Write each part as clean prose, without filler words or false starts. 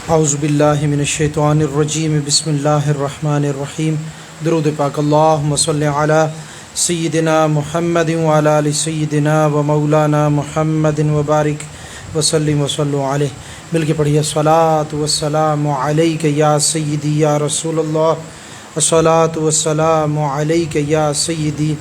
اعوذ باللہ من الشیطان الرجیم بسم اللہ الرحمن الرحیم درود پاک اللہم صلی علی سیدنا محمد وعلی آل سیدنا و مولانا محمد وبارک وسلم وصلو علیہ. مل کے پڑھیے الصلاۃ والسلام علیک یا سیدی یا رسول اللہ، الصلاۃ والسلام علیک یا سیدی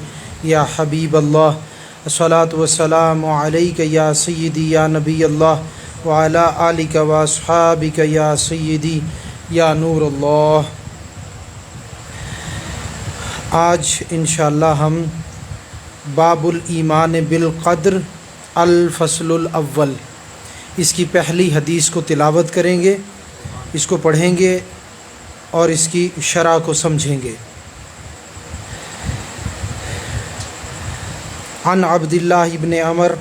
یا حبیب اللہ، الصلاۃ والسلام علیک یا سیدی یا نبی اللہ وعلی آلک و اصحابک یا سیدی یا نور اللہ. آج انشاءاللہ ہم باب الایمان بالقدر الفصل الاول اس کی پہلی حدیث کو تلاوت کریں گے، اس کو پڑھیں گے اور اس کی شرح کو سمجھیں گے. عن عبداللہ ابن عمر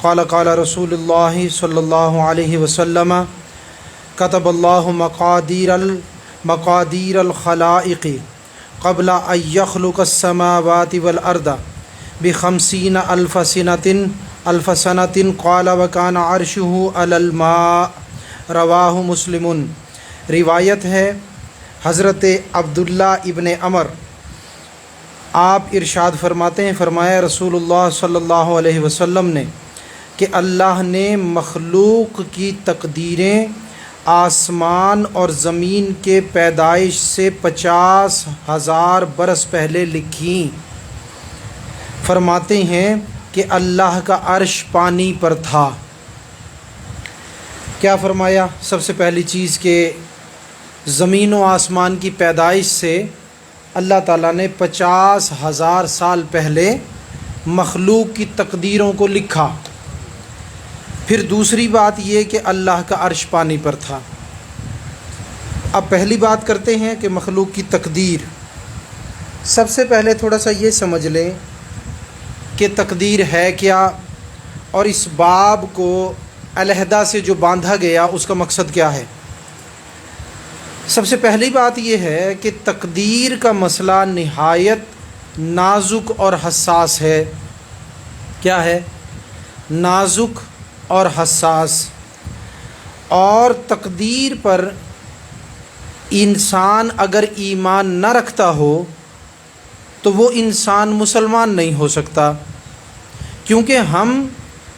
قال قال رسول اللہ صلی اللہ علیہ وسلم کتب اللہ مقادیر الخلائق قبل ان یخلق السماوات والارض بخمسین الف سنۃ قال وکان عرشہ علی الماء. رواہ مسلم. روایت ہے حضرت عبداللہ ابن عمر، آپ ارشاد فرماتے ہیں، فرمایا رسول اللہ صلی اللہ علیہ وسلم نے کہ اللہ نے مخلوق کی تقدیریں آسمان اور زمین کے پیدائش سے 50,000 برس پہلے لکھیں. فرماتے ہیں کہ اللہ کا عرش پانی پر تھا. کیا فرمایا؟ سب سے پہلی چیز کہ زمین و آسمان کی پیدائش سے اللہ تعالیٰ نے 50,000 سال پہلے مخلوق کی تقدیروں کو لکھا. پھر دوسری بات یہ کہ اللہ کا عرش پانی پر تھا. اب پہلی بات کرتے ہیں کہ مخلوق کی تقدیر. سب سے پہلے تھوڑا سا یہ سمجھ لیں کہ تقدیر ہے کیا، اور اس باب کو علیحدہ سے جو باندھا گیا اس کا مقصد کیا ہے. سب سے پہلی بات یہ ہے کہ تقدیر کا مسئلہ نہایت نازک اور حساس ہے. کیا ہے؟ نازک اور حساس. اور تقدیر پر انسان اگر ایمان نہ رکھتا ہو تو وہ انسان مسلمان نہیں ہو سکتا، کیونکہ ہم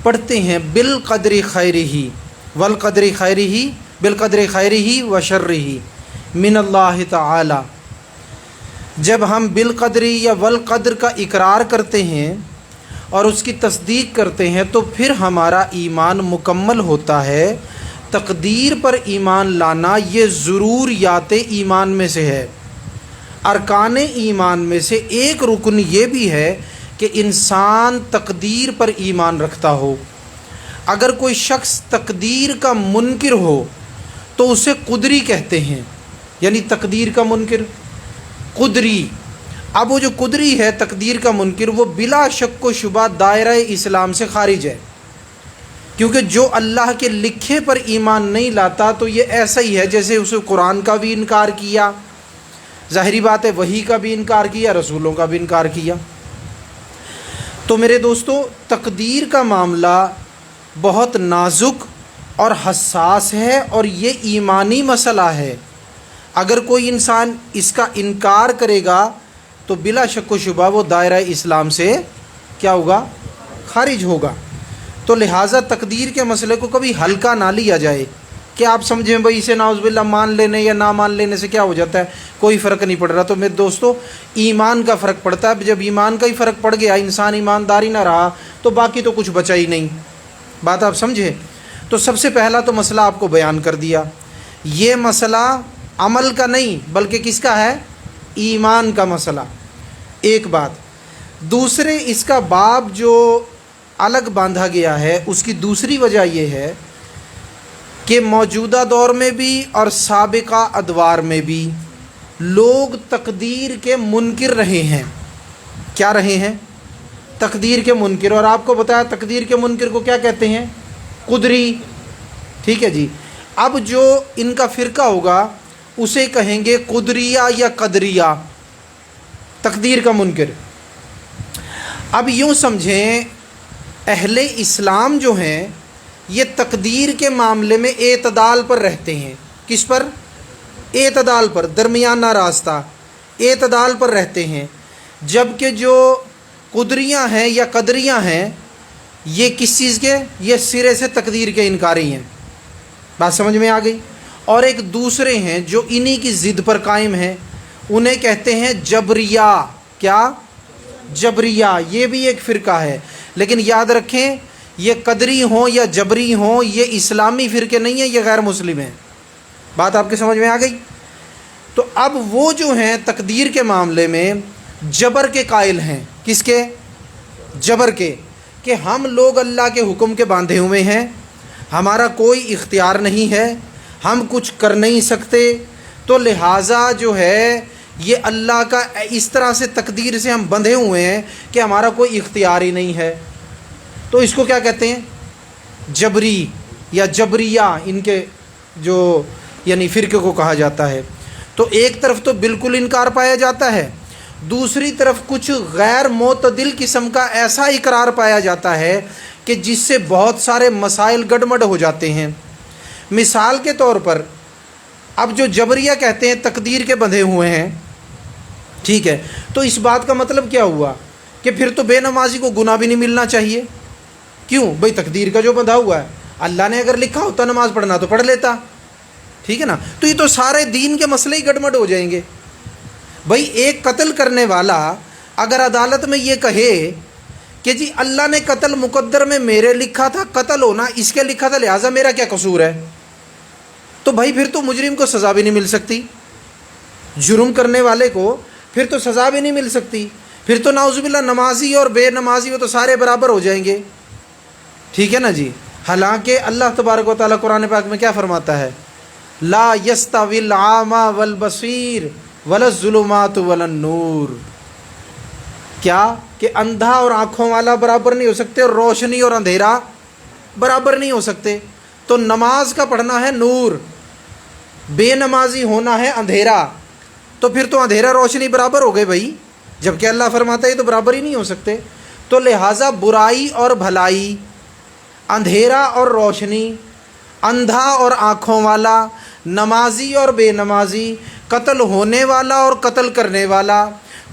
پڑھتے ہیں بالقدر خیرہ والقدر خیرہ بالقدر خیرہ وشرہ من اللہ تعالی. جب ہم بالقدر یا والقدر کا اقرار کرتے ہیں اور اس کی تصدیق کرتے ہیں تو پھر ہمارا ایمان مکمل ہوتا ہے. تقدیر پر ایمان لانا یہ ضروریات ایمان میں سے ہے. ارکان ایمان میں سے ایک رکن یہ بھی ہے کہ انسان تقدیر پر ایمان رکھتا ہو. اگر کوئی شخص تقدیر کا منکر ہو تو اسے قدری کہتے ہیں، یعنی تقدیر کا منکر قدری. اب وہ جو قدری ہے تقدیر کا منکر، وہ بلا شک و شبہ دائرہ اسلام سے خارج ہے، کیونکہ جو اللہ کے لکھے پر ایمان نہیں لاتا تو یہ ایسا ہی ہے جیسے اسے قرآن کا بھی انکار کیا، ظاہری بات ہے وحی کا بھی انکار کیا، رسولوں کا بھی انکار کیا. تو میرے دوستو، تقدیر کا معاملہ بہت نازک اور حساس ہے اور یہ ایمانی مسئلہ ہے. اگر کوئی انسان اس کا انکار کرے گا تو بلا شک و شبہ وہ دائرہ اسلام سے کیا ہوگا؟ خارج ہوگا. تو لہٰذا تقدیر کے مسئلے کو کبھی ہلکا نہ لیا جائے کہ آپ سمجھیں بھائی اسے نعوذ باللہ مان لینے یا نہ مان لینے سے کیا ہو جاتا ہے، کوئی فرق نہیں پڑ رہا. تو میرے دوستو، ایمان کا فرق پڑتا ہے. جب ایمان کا ہی فرق پڑ گیا، انسان ایمانداری نہ رہا تو باقی تو کچھ بچا ہی نہیں. بات آپ سمجھے؟ تو سب سے پہلا تو مسئلہ آپ کو بیان کر دیا. یہ مسئلہ عمل کا نہیں بلکہ کس کا ہے؟ ایمان کا مسئلہ. ایک بات. دوسرے، اس کا باب جو الگ باندھا گیا ہے اس کی دوسری وجہ یہ ہے کہ موجودہ دور میں بھی اور سابقہ ادوار میں بھی لوگ تقدیر کے منکر رہے ہیں. کیا رہے ہیں؟ تقدیر کے منکر. اور آپ کو بتایا تقدیر کے منکر کو کیا کہتے ہیں؟ قدری. ٹھیک ہے جی. اب جو ان کا فرقہ ہوگا اسے کہیں گے قدریہ یا قدریہ، تقدیر کا منکر. اب یوں سمجھیں، اہل اسلام جو ہیں یہ تقدیر کے معاملے میں اعتدال پر رہتے ہیں. کس پر؟ اعتدال پر، درمیانہ راستہ، اعتدال پر رہتے ہیں. جبکہ جو قدریاں ہیں یا قدریاں ہیں یہ کس چیز کے؟ یہ سرے سے تقدیر کے انکاری ہیں. بات سمجھ میں آ گئی؟ اور ایک دوسرے ہیں جو انہی کی ضد پر قائم ہیں، انہیں کہتے ہیں جبریہ. کیا؟ جبریہ. یہ بھی ایک فرقہ ہے، لیکن یاد رکھیں یہ قدری ہوں یا جبری ہوں یہ اسلامی فرقے نہیں ہیں، یہ غیر مسلم ہیں. بات آپ کے سمجھ میں آ گئی؟ تو اب وہ جو ہیں تقدیر کے معاملے میں جبر کے قائل ہیں. کس کے؟ جبر کے، کہ ہم لوگ اللہ کے حکم کے باندھے ہوئے ہیں، ہمارا کوئی اختیار نہیں ہے، ہم کچھ کر نہیں سکتے، تو لہٰذا جو ہے یہ اللہ کا اس طرح سے تقدیر سے ہم بندھے ہوئے ہیں کہ ہمارا کوئی اختیار ہی نہیں ہے. تو اس کو کیا کہتے ہیں؟ جبری یا جبریہ، ان کے جو یعنی فرقے کو کہا جاتا ہے. تو ایک طرف تو بالکل انکار پایا جاتا ہے، دوسری طرف کچھ غیر معتدل قسم کا ایسا اقرار پایا جاتا ہے کہ جس سے بہت سارے مسائل گڑمڑ ہو جاتے ہیں. مثال کے طور پر اب جو جبریہ کہتے ہیں تقدیر کے بندھے ہوئے ہیں، ٹھیک ہے، تو اس بات کا مطلب کیا ہوا کہ پھر تو بے نمازی کو گناہ بھی نہیں ملنا چاہیے. کیوں بھئی؟ تقدیر کا جو بندھا ہوا ہے، اللہ نے اگر لکھا ہوتا نماز پڑھنا تو پڑھ لیتا، ٹھیک ہے نا. تو یہ تو سارے دین کے مسئلے ہی گڑمڑ ہو جائیں گے. بھئی ایک قتل کرنے والا اگر عدالت میں یہ کہے کہ جی اللہ نے قتل مقدر میں میرے لکھا تھا، قتل ہونا اس کے لکھا تھا، لہٰذا میرا کیا قصور ہے، تو بھائی پھر تو مجرم کو سزا بھی نہیں مل سکتی، جرم کرنے والے کو پھر تو سزا بھی نہیں مل سکتی، پھر تو نعوذ باللہ نمازی اور بے نمازی وہ تو سارے برابر ہو جائیں گے. ٹھیک ہے نا جی. حالانکہ اللہ تبارک و تعالیٰ قرآن پاک میں کیا فرماتا ہے؟ لا یستوی العامی والبصیر ولا الظلمات ولا النور. کیا؟ کہ اندھا اور آنکھوں والا برابر نہیں ہو سکتے، اور روشنی اور اندھیرا برابر نہیں ہو سکتے. تو نماز کا پڑھنا ہے نور، بے نمازی ہونا ہے اندھیرا، تو پھر تو اندھیرا روشنی برابر ہو گئے بھائی، جبکہ اللہ فرماتا ہے تو برابر ہی نہیں ہو سکتے. تو لہٰذا برائی اور بھلائی، اندھیرا اور روشنی، اندھا اور آنکھوں والا، نمازی اور بے نمازی، قتل ہونے والا اور قتل کرنے والا،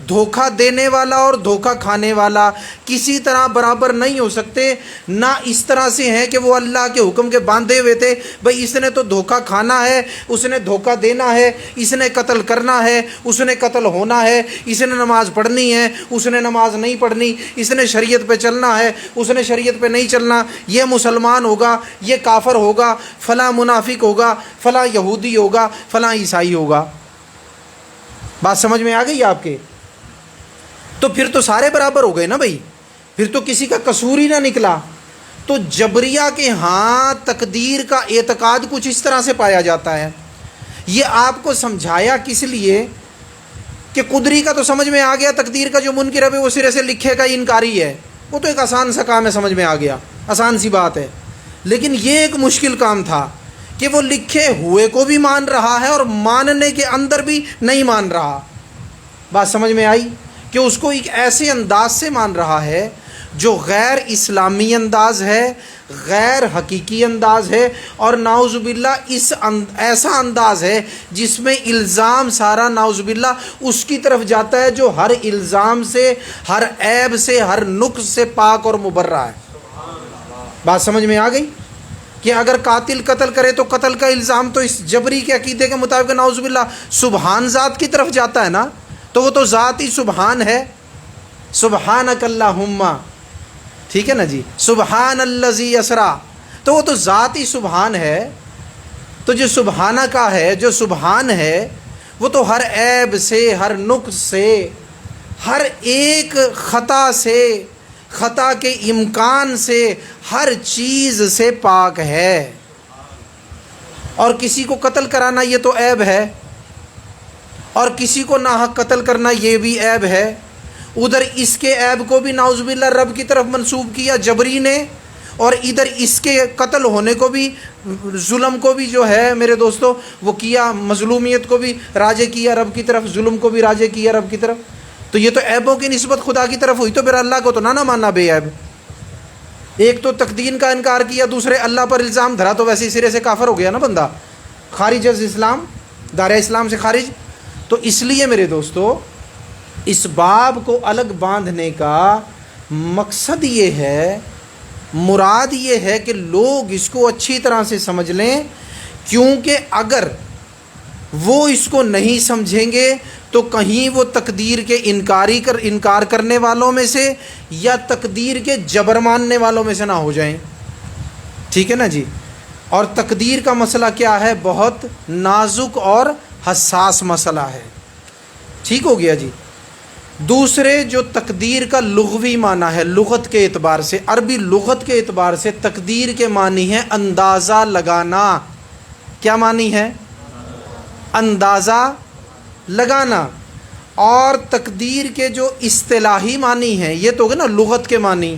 دھوکہ دینے والا اور دھوکہ کھانے والا کسی طرح برابر نہیں ہو سکتے. نہ اس طرح سے ہیں کہ وہ اللہ کے حکم کے باندھے ہوئے تھے، بھئی اس نے تو دھوکہ کھانا ہے، اس نے دھوکہ دینا ہے، اس نے قتل کرنا ہے، اس نے قتل ہونا ہے، اس نے نماز پڑھنی ہے، اس نے نماز نہیں پڑھنی، اس نے شریعت پہ چلنا ہے، اس نے شریعت پہ نہیں چلنا، یہ مسلمان ہوگا، یہ کافر ہوگا، فلاں منافق ہوگا، فلاں یہودی ہوگا، فلاں عیسائی ہوگا. بات سمجھ میں آ گئی آپ کے؟ تو پھر تو سارے برابر ہو گئے نا بھائی، پھر تو کسی کا قصور ہی نہ نکلا. تو جبریہ کے ہاں تقدیر کا اعتقاد کچھ اس طرح سے پایا جاتا ہے. یہ آپ کو سمجھایا کس لیے کہ قدری کا تو سمجھ میں آ گیا، تقدیر کا جو منکر ہے وہ سرے سے لکھے کا انکاری ہے، وہ تو ایک آسان سا کام ہے، سمجھ میں آ گیا، آسان سی بات ہے. لیکن یہ ایک مشکل کام تھا کہ وہ لکھے ہوئے کو بھی مان رہا ہے اور ماننے کے اندر بھی نہیں مان رہا. بات سمجھ میں آئی؟ کہ اس کو ایک ایسے انداز سے مان رہا ہے جو غیر اسلامی انداز ہے، غیر حقیقی انداز ہے، اور نعوذ باللہ ایسا انداز ہے جس میں الزام سارا نعوذ باللہ اس کی طرف جاتا ہے جو ہر الزام سے، ہر عیب سے، ہر نقص سے پاک اور مبرہ ہے. بات سمجھ میں آ گئی؟ کہ اگر قاتل قتل کرے تو قتل کا الزام تو اس جبری کے عقیدے کے مطابق نعوذ باللہ سبحان ذات کی طرف جاتا ہے نا، تو وہ تو ذات ہی سبحان ہے. سبحانک اللہم، ٹھیک ہے نا جی، سبحان الذی اسریٰ، تو وہ تو ذات ہی سبحان ہے. تو جو سبحانہ کا ہے، جو سبحان ہے، وہ تو ہر عیب سے، ہر نقص سے، ہر ایک خطا سے، خطا کے امکان سے، ہر چیز سے پاک ہے. اور کسی کو قتل کرانا یہ تو عیب ہے، اور کسی کو ناحق قتل کرنا یہ بھی عیب ہے. ادھر اس کے عیب کو بھی نعوذ باللہ رب کی طرف منسوب کیا جبری نے، اور ادھر اس کے قتل ہونے کو بھی، ظلم کو بھی جو ہے میرے دوستو وہ کیا، مظلومیت کو بھی راجع کیا رب کی طرف، ظلم کو بھی راجع کیا رب کی طرف. تو یہ تو عیبوں کی نسبت خدا کی طرف ہوئی، تو پھر اللہ کو تو نہ ماننا بے عیب. ایک تو تقدیر کا انکار کیا، دوسرے اللہ پر الزام دھرا، تو ویسے ہی سرے سے کافر ہو گیا نا بندہ. خارج از اسلام، دائرہ اسلام سے خارج. تو اس لیے میرے دوستو اس باب کو الگ باندھنے کا مقصد یہ ہے، مراد یہ ہے کہ لوگ اس کو اچھی طرح سے سمجھ لیں، کیونکہ اگر وہ اس کو نہیں سمجھیں گے تو کہیں وہ تقدیر کے انکار کرنے والوں میں سے یا تقدیر کے جبر ماننے والوں میں سے نہ ہو جائیں. ٹھیک ہے نا جی. اور تقدیر کا مسئلہ کیا ہے؟ بہت نازک اور حساس مسئلہ ہے. ٹھیک ہو گیا جی. دوسرے جو تقدیر کا لغوی معنی ہے، لغت کے اعتبار سے، عربی لغت کے اعتبار سے تقدیر کے معنی ہے اندازہ لگانا. کیا معنی ہے؟ اندازہ لگانا. اور تقدیر کے جو اصطلاحی معنی ہیں یہ تو ہوگا نا لغت کے معنی.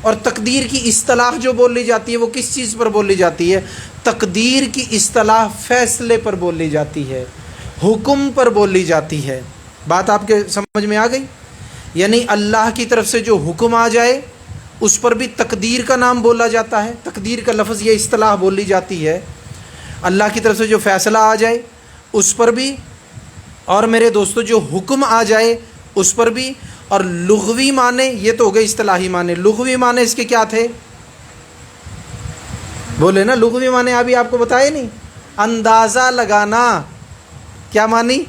اور تقدیر کی اصطلاح جو بولی جاتی ہے وہ کس چیز پر بولی جاتی ہے؟ تقدیر کی اصطلاح فیصلے پر بولی جاتی ہے، حکم پر بولی جاتی ہے. بات آپ کے سمجھ میں آ گئی؟ یعنی اللہ کی طرف سے جو حکم آ جائے اس پر بھی تقدیر کا نام بولا جاتا ہے، تقدیر کا لفظ یہ اصطلاح بولی جاتی ہے. اللہ کی طرف سے جو فیصلہ آ جائے اس پر بھی، اور میرے دوستو جو حکم آ جائے اس پر بھی. اور لغوی معنی یہ تو ہو گئے اصطلاحی معنی. لغوی معنی اس کے کیا تھے؟ بولے نا لغوی معنی ابھی آپ کو بتائے نہیں. اندازہ لگانا. کیا معنی؟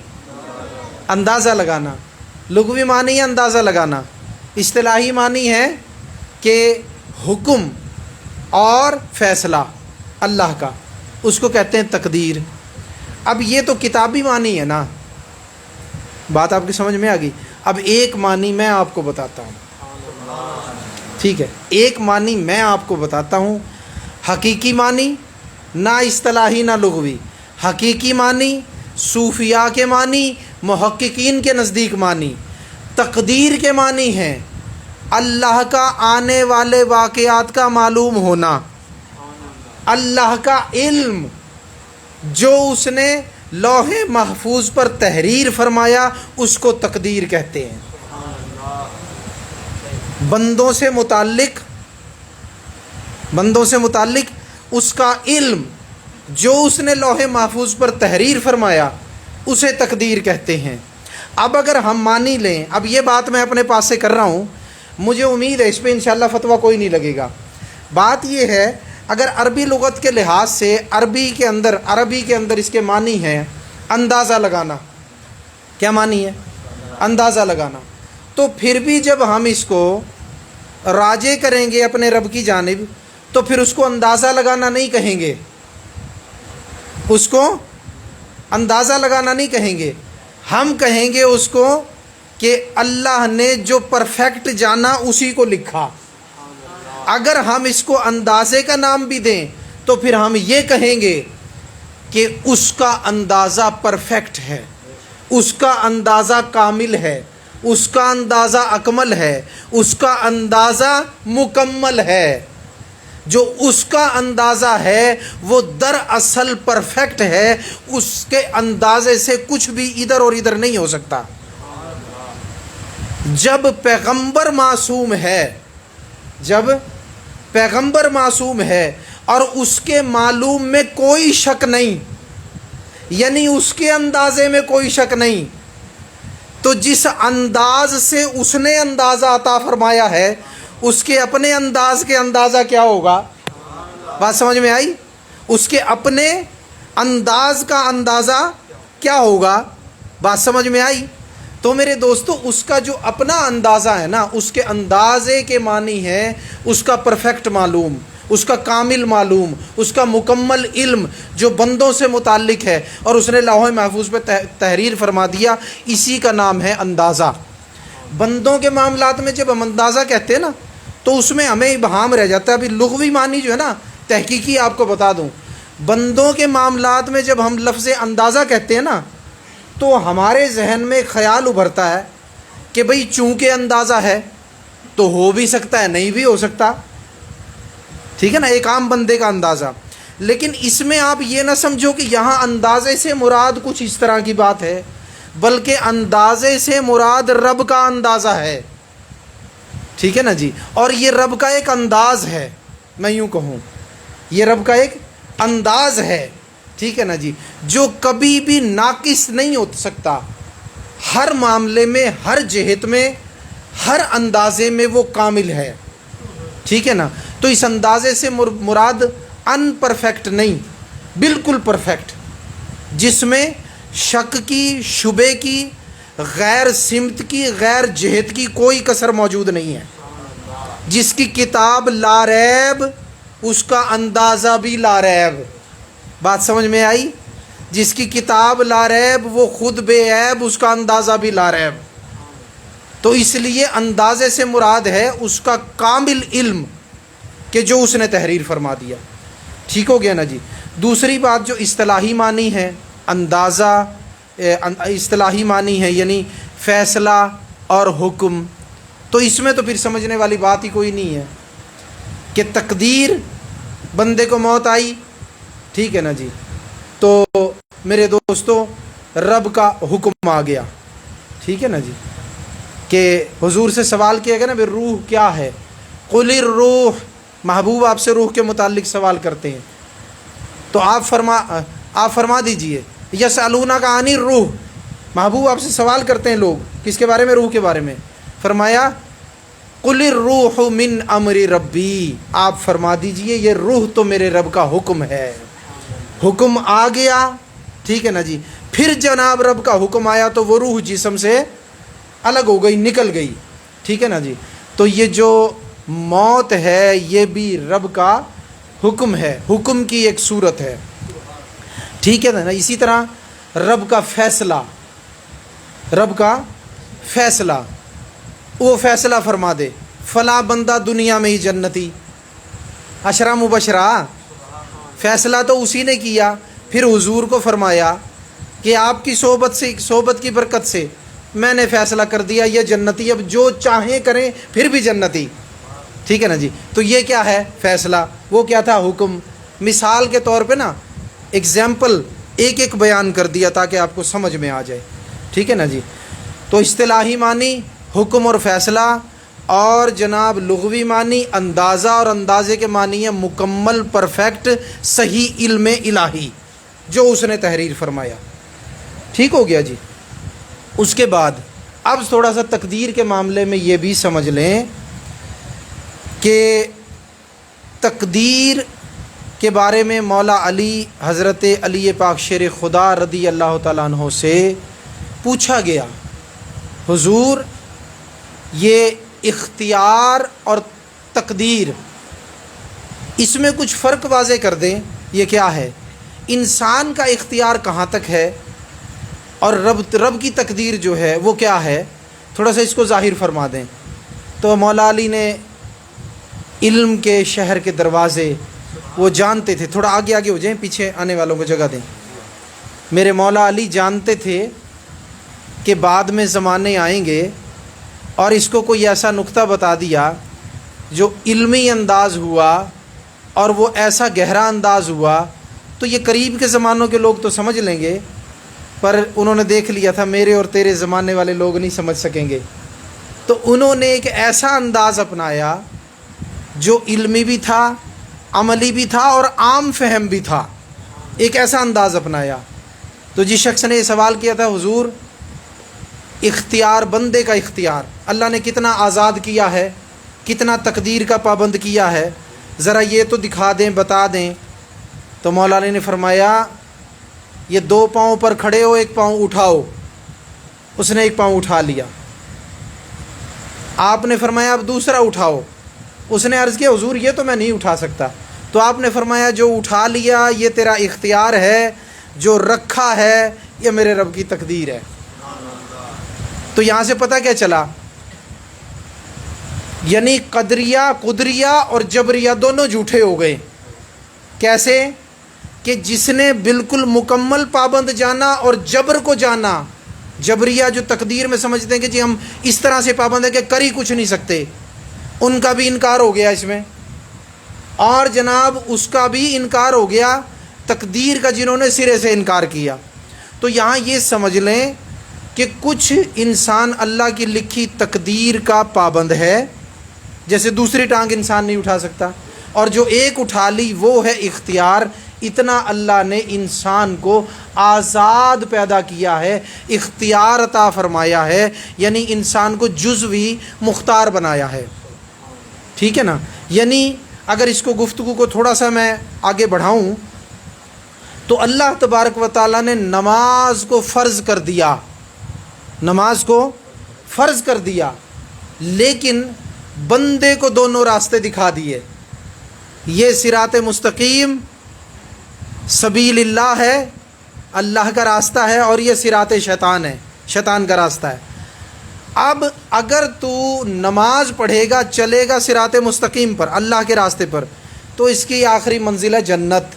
اندازہ لگانا. لغوی معنی ہے اندازہ لگانا. اصطلاحی معنی ہے کہ حکم اور فیصلہ اللہ کا، اس کو کہتے ہیں تقدیر. اب یہ تو کتابی معنی ہے نا. بات آپ کی سمجھ میں آ گئی. اب ایک معنی میں آپ کو بتاتا ہوں. ٹھیک ہے، ایک معنی میں آپ کو بتاتا ہوں. حقیقی معنی، نہ اصطلاحی نہ لغوی. حقیقی معنی، صوفیاء کے معنی، محققین کے نزدیک معنی. تقدیر کے معنی ہیں اللہ کا آنے والے واقعات کا معلوم ہونا، اللہ کا علم جو اس نے لوح محفوظ پر تحریر فرمایا اس کو تقدیر کہتے ہیں. بندوں سے متعلق اس کا علم جو اس نے لوح محفوظ پر تحریر فرمایا اسے تقدیر کہتے ہیں. اب اگر ہم مانی لیں، اب یہ بات میں اپنے پاس سے کر رہا ہوں، مجھے امید ہے اس پہ انشاءاللہ فتویٰ کوئی نہیں لگے گا. بات یہ ہے اگر عربی لغت کے لحاظ سے عربی کے اندر اس کے معنی ہیں اندازہ لگانا. کیا معنی ہے؟ اندازہ لگانا. تو پھر بھی جب ہم اس کو راجع کریں گے اپنے رب کی جانب تو پھر اس کو اندازہ لگانا نہیں کہیں گے، اس کو اندازہ لگانا نہیں کہیں گے. ہم کہیں گے اس کو کہ اللہ نے جو پرفیکٹ جانا اسی کو لکھا. اگر ہم اس کو اندازے کا نام بھی دیں تو پھر ہم یہ کہیں گے کہ اس کا اندازہ پرفیکٹ ہے، اس کا اندازہ کامل ہے، اس کا اندازہ اکمل ہے، اس کا اندازہ مکمل ہے. جو اس کا اندازہ ہے وہ دراصل پرفیکٹ ہے، اس کے اندازے سے کچھ بھی ادھر اور ادھر نہیں ہو سکتا. جب پیغمبر معصوم ہے اور اس کے معلوم میں کوئی شک نہیں، یعنی اس کے اندازے میں کوئی شک نہیں، تو جس انداز سے اس نے اندازہ عطا فرمایا ہے اس کے اپنے انداز کے اندازہ کیا ہوگا؟ بات سمجھ میں آئی؟ اس کے اپنے انداز کا اندازہ کیا ہوگا؟ بات سمجھ میں آئی؟ تو میرے دوستو اس کا جو اپنا اندازہ ہے نا، اس کے اندازے کے معنی ہے اس کا پرفیکٹ معلوم، اس کا کامل معلوم، اس کا مکمل علم جو بندوں سے متعلق ہے اور اس نے لوح محفوظ پہ تحریر فرما دیا، اسی کا نام ہے اندازہ. بندوں کے معاملات میں جب ہم اندازہ کہتے ہیں نا تو اس میں ہمیں ابہام رہ جاتا ہے. ابھی لغوی معنی جو ہے نا تحقیقی آپ کو بتا دوں، بندوں کے معاملات میں جب ہم لفظ اندازہ کہتے ہیں نا تو ہمارے ذہن میں خیال ابھرتا ہے کہ بھئی چونکہ اندازہ ہے تو ہو بھی سکتا ہے نہیں بھی ہو سکتا. ٹھیک ہے نا، ایک عام بندے کا اندازہ. لیکن اس میں آپ یہ نہ سمجھو کہ یہاں اندازے سے مراد کچھ اس طرح کی بات ہے، بلکہ اندازے سے مراد رب کا اندازہ ہے. ٹھیک ہے نا جی. اور یہ رب کا ایک انداز ہے، میں یوں کہوں یہ رب کا ایک انداز ہے. ٹھیک ہے نا جی، جو کبھی بھی ناقص نہیں ہو سکتا، ہر معاملے میں، ہر جہت میں، ہر اندازے میں وہ کامل ہے، ٹھیک ہے نا۔ تو اس اندازے سے مراد ان پرفیکٹ نہیں، بالکل پرفیکٹ، جس میں شک کی، شبے کی، غیر سمت کی، غیر جہت کی کوئی کسر موجود نہیں ہے۔ جس کی کتاب لا ریب، اس کا اندازہ بھی لا ریب۔ بات سمجھ میں آئی؟ جس کی کتاب لا ریب وہ خود بے عیب، اس کا اندازہ بھی لا ریب۔ تو اس لیے اندازے سے مراد ہے اس کا کامل علم کہ جو اس نے تحریر فرما دیا، ٹھیک ہو گیا نا جی۔ دوسری بات جو اصطلاحی معنی ہے، اندازہ اصطلاحی معنی ہے یعنی فیصلہ اور حکم، تو اس میں تو پھر سمجھنے والی بات ہی کوئی نہیں ہے کہ تقدیر، بندے کو موت آئی، ٹھیک ہے نا جی، تو میرے دوستو رب کا حکم آ گیا، ٹھیک ہے نا جی، کہ حضور سے سوال کیا گیا نا بھئی روح کیا ہے، قل الروح، محبوب آپ سے روح کے متعلق سوال کرتے ہیں، تو آپ فرما دیجئے یسألونک عن الروح، محبوب آپ سے سوال کرتے ہیں لوگ کس کے بارے میں؟ روح کے بارے میں۔ فرمایا قل الروح من امر ربی، آپ فرما دیجئے یہ روح تو میرے رب کا حکم ہے۔ حکم آ گیا، ٹھیک ہے نا جی، پھر جناب رب کا حکم آیا تو وہ روح جسم سے الگ ہو گئی، نکل گئی، ٹھیک ہے نا جی۔ تو یہ جو موت ہے یہ بھی رب کا حکم ہے، حکم کی ایک صورت ہے، ٹھیک ہے نا۔ اسی طرح رب کا فیصلہ، رب کا فیصلہ، وہ فیصلہ فرما دے فلاں بندہ دنیا میں ہی جنتی، عشرہ مبشرہ، فیصلہ تو اسی نے کیا، پھر حضور کو فرمایا کہ آپ کی صحبت کی برکت سے میں نے فیصلہ کر دیا یہ جنتی، اب جو چاہیں کریں، پھر بھی جنتی، ٹھیک ہے نا جی۔ تو یہ کیا ہے؟ فیصلہ۔ وہ کیا تھا؟ حکم۔ مثال کے طور پہ نا ایگزامپل ایک ایک بیان کر دیا تاکہ آپ کو سمجھ میں آ جائے، ٹھیک ہے نا جی۔ تو اصطلاحی معنی حکم اور فیصلہ، اور جناب لغوی معنی اندازہ، اور اندازے کے معنی ہے مکمل، پرفیکٹ، صحیح علم الہی جو اس نے تحریر فرمایا، ٹھیک ہو گیا جی۔ اس کے بعد اب تھوڑا سا تقدیر کے معاملے میں یہ بھی سمجھ لیں کہ تقدیر کے بارے میں مولا علی، حضرت علی پاک شیر خدا رضی اللہ تعالیٰ عنہ سے پوچھا گیا، حضور یہ اختیار اور تقدیر، اس میں کچھ فرق واضح کر دیں، یہ کیا ہے؟ انسان کا اختیار کہاں تک ہے اور رب کی تقدیر جو ہے وہ کیا ہے؟ تھوڑا سا اس کو ظاہر فرما دیں۔ تو مولا علی نے علم کے شہر کے دروازے وہ جانتے تھے، تھوڑا آگے ہو جائیں، پیچھے آنے والوں کو جگہ دیں۔ میرے مولا علی جانتے تھے کہ بعد میں زمانے آئیں گے اور اس کو کوئی ایسا نقطہ بتا دیا جو علمی انداز ہوا اور وہ ایسا گہرا انداز ہوا تو یہ قریب کے زمانوں کے لوگ تو سمجھ لیں گے، پر انہوں نے دیکھ لیا تھا میرے اور تیرے زمانے والے لوگ نہیں سمجھ سکیں گے، تو انہوں نے ایک ایسا انداز اپنایا جو علمی بھی تھا، عملی بھی تھا اور عام فہم بھی تھا، ایک ایسا انداز اپنایا۔ تو جس شخص نے یہ سوال کیا تھا، حضور اختیار، بندے کا اختیار اللہ نے کتنا آزاد کیا ہے، کتنا تقدیر کا پابند کیا ہے، ذرا یہ تو دکھا دیں، بتا دیں۔ تو مولا علی نے فرمایا یہ 2 پاؤں پر کھڑے ہو، 1 پاؤں اٹھاؤ۔ اس نے 1 پاؤں اٹھا لیا۔ آپ نے فرمایا اب دوسرا اٹھاؤ۔ اس نے عرض کیا حضور یہ تو میں نہیں اٹھا سکتا۔ تو آپ نے فرمایا جو اٹھا لیا یہ تیرا اختیار ہے، جو رکھا ہے یہ میرے رب کی تقدیر ہے۔ تو یہاں سے پتہ کیا چلا؟ یعنی قدریہ اور جبریہ دونوں جھوٹے ہو گئے۔ کیسے؟ کہ جس نے بالکل مکمل پابند جانا اور جبر کو جانا، جبریہ جو تقدیر میں سمجھتے ہیں کہ جی ہم اس طرح سے پابند ہیں کہ کر ہی کچھ نہیں سکتے، ان کا بھی انکار ہو گیا اس میں، اور جناب اس کا بھی انکار ہو گیا تقدیر کا جنہوں نے سرے سے انکار کیا۔ تو یہاں یہ سمجھ لیں کہ کچھ انسان اللہ کی لکھی تقدیر کا پابند ہے، جیسے دوسری ٹانگ انسان نہیں اٹھا سکتا، اور جو ایک اٹھا لی وہ ہے اختیار۔ اتنا اللہ نے انسان کو آزاد پیدا کیا ہے، اختیار عطا فرمایا ہے، یعنی انسان کو جزوی مختار بنایا ہے، ٹھیک ہے نا۔ یعنی اگر اس کو گفتگو کو تھوڑا سا میں آگے بڑھاؤں تو اللہ تبارک و تعالیٰ نے نماز کو فرض کر دیا، نماز کو فرض کر دیا، لیکن بندے کو دونوں راستے دکھا دیے۔ یہ صراط مستقیم سبیل اللہ ہے، اللہ کا راستہ ہے، اور یہ صراط شیطان ہے، شیطان کا راستہ ہے۔ اب اگر تو نماز پڑھے گا، چلے گا صراط مستقیم پر، اللہ کے راستے پر، تو اس کی آخری منزل ہے جنت،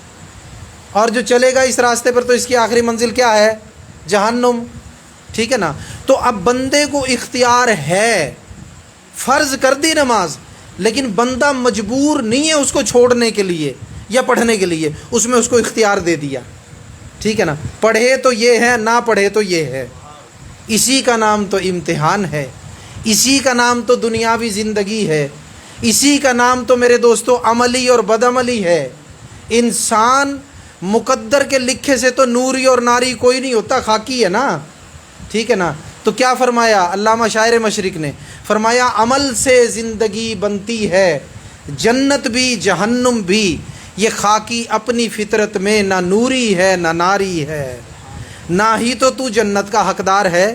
اور جو چلے گا اس راستے پر تو اس کی آخری منزل کیا ہے؟ جہنم، ٹھیک ہے نا۔ تو اب بندے کو اختیار ہے، فرض کر دی نماز، لیکن بندہ مجبور نہیں ہے اس کو چھوڑنے کے لیے یا پڑھنے کے لیے، اس میں اس کو اختیار دے دیا، ٹھیک ہے نا۔ پڑھے تو یہ ہے، نہ پڑھے تو یہ ہے۔ اسی کا نام تو امتحان ہے، اسی کا نام تو دنیاوی زندگی ہے، اسی کا نام تو میرے دوستو عملی اور بدعملی ہے۔ انسان مقدر کے لکھے سے تو نوری اور ناری کوئی نہیں ہوتا، خاکی ہے نا، ٹھیک ہے نا۔ تو کیا فرمایا علامہ شاعر مشرق نے؟ فرمایا عمل سے زندگی بنتی ہے، جنت بھی جہنم بھی، یہ خاکی اپنی فطرت میں نہ نوری ہے نہ ناری ہے۔ نہ ہی تو جنت کا حقدار ہے،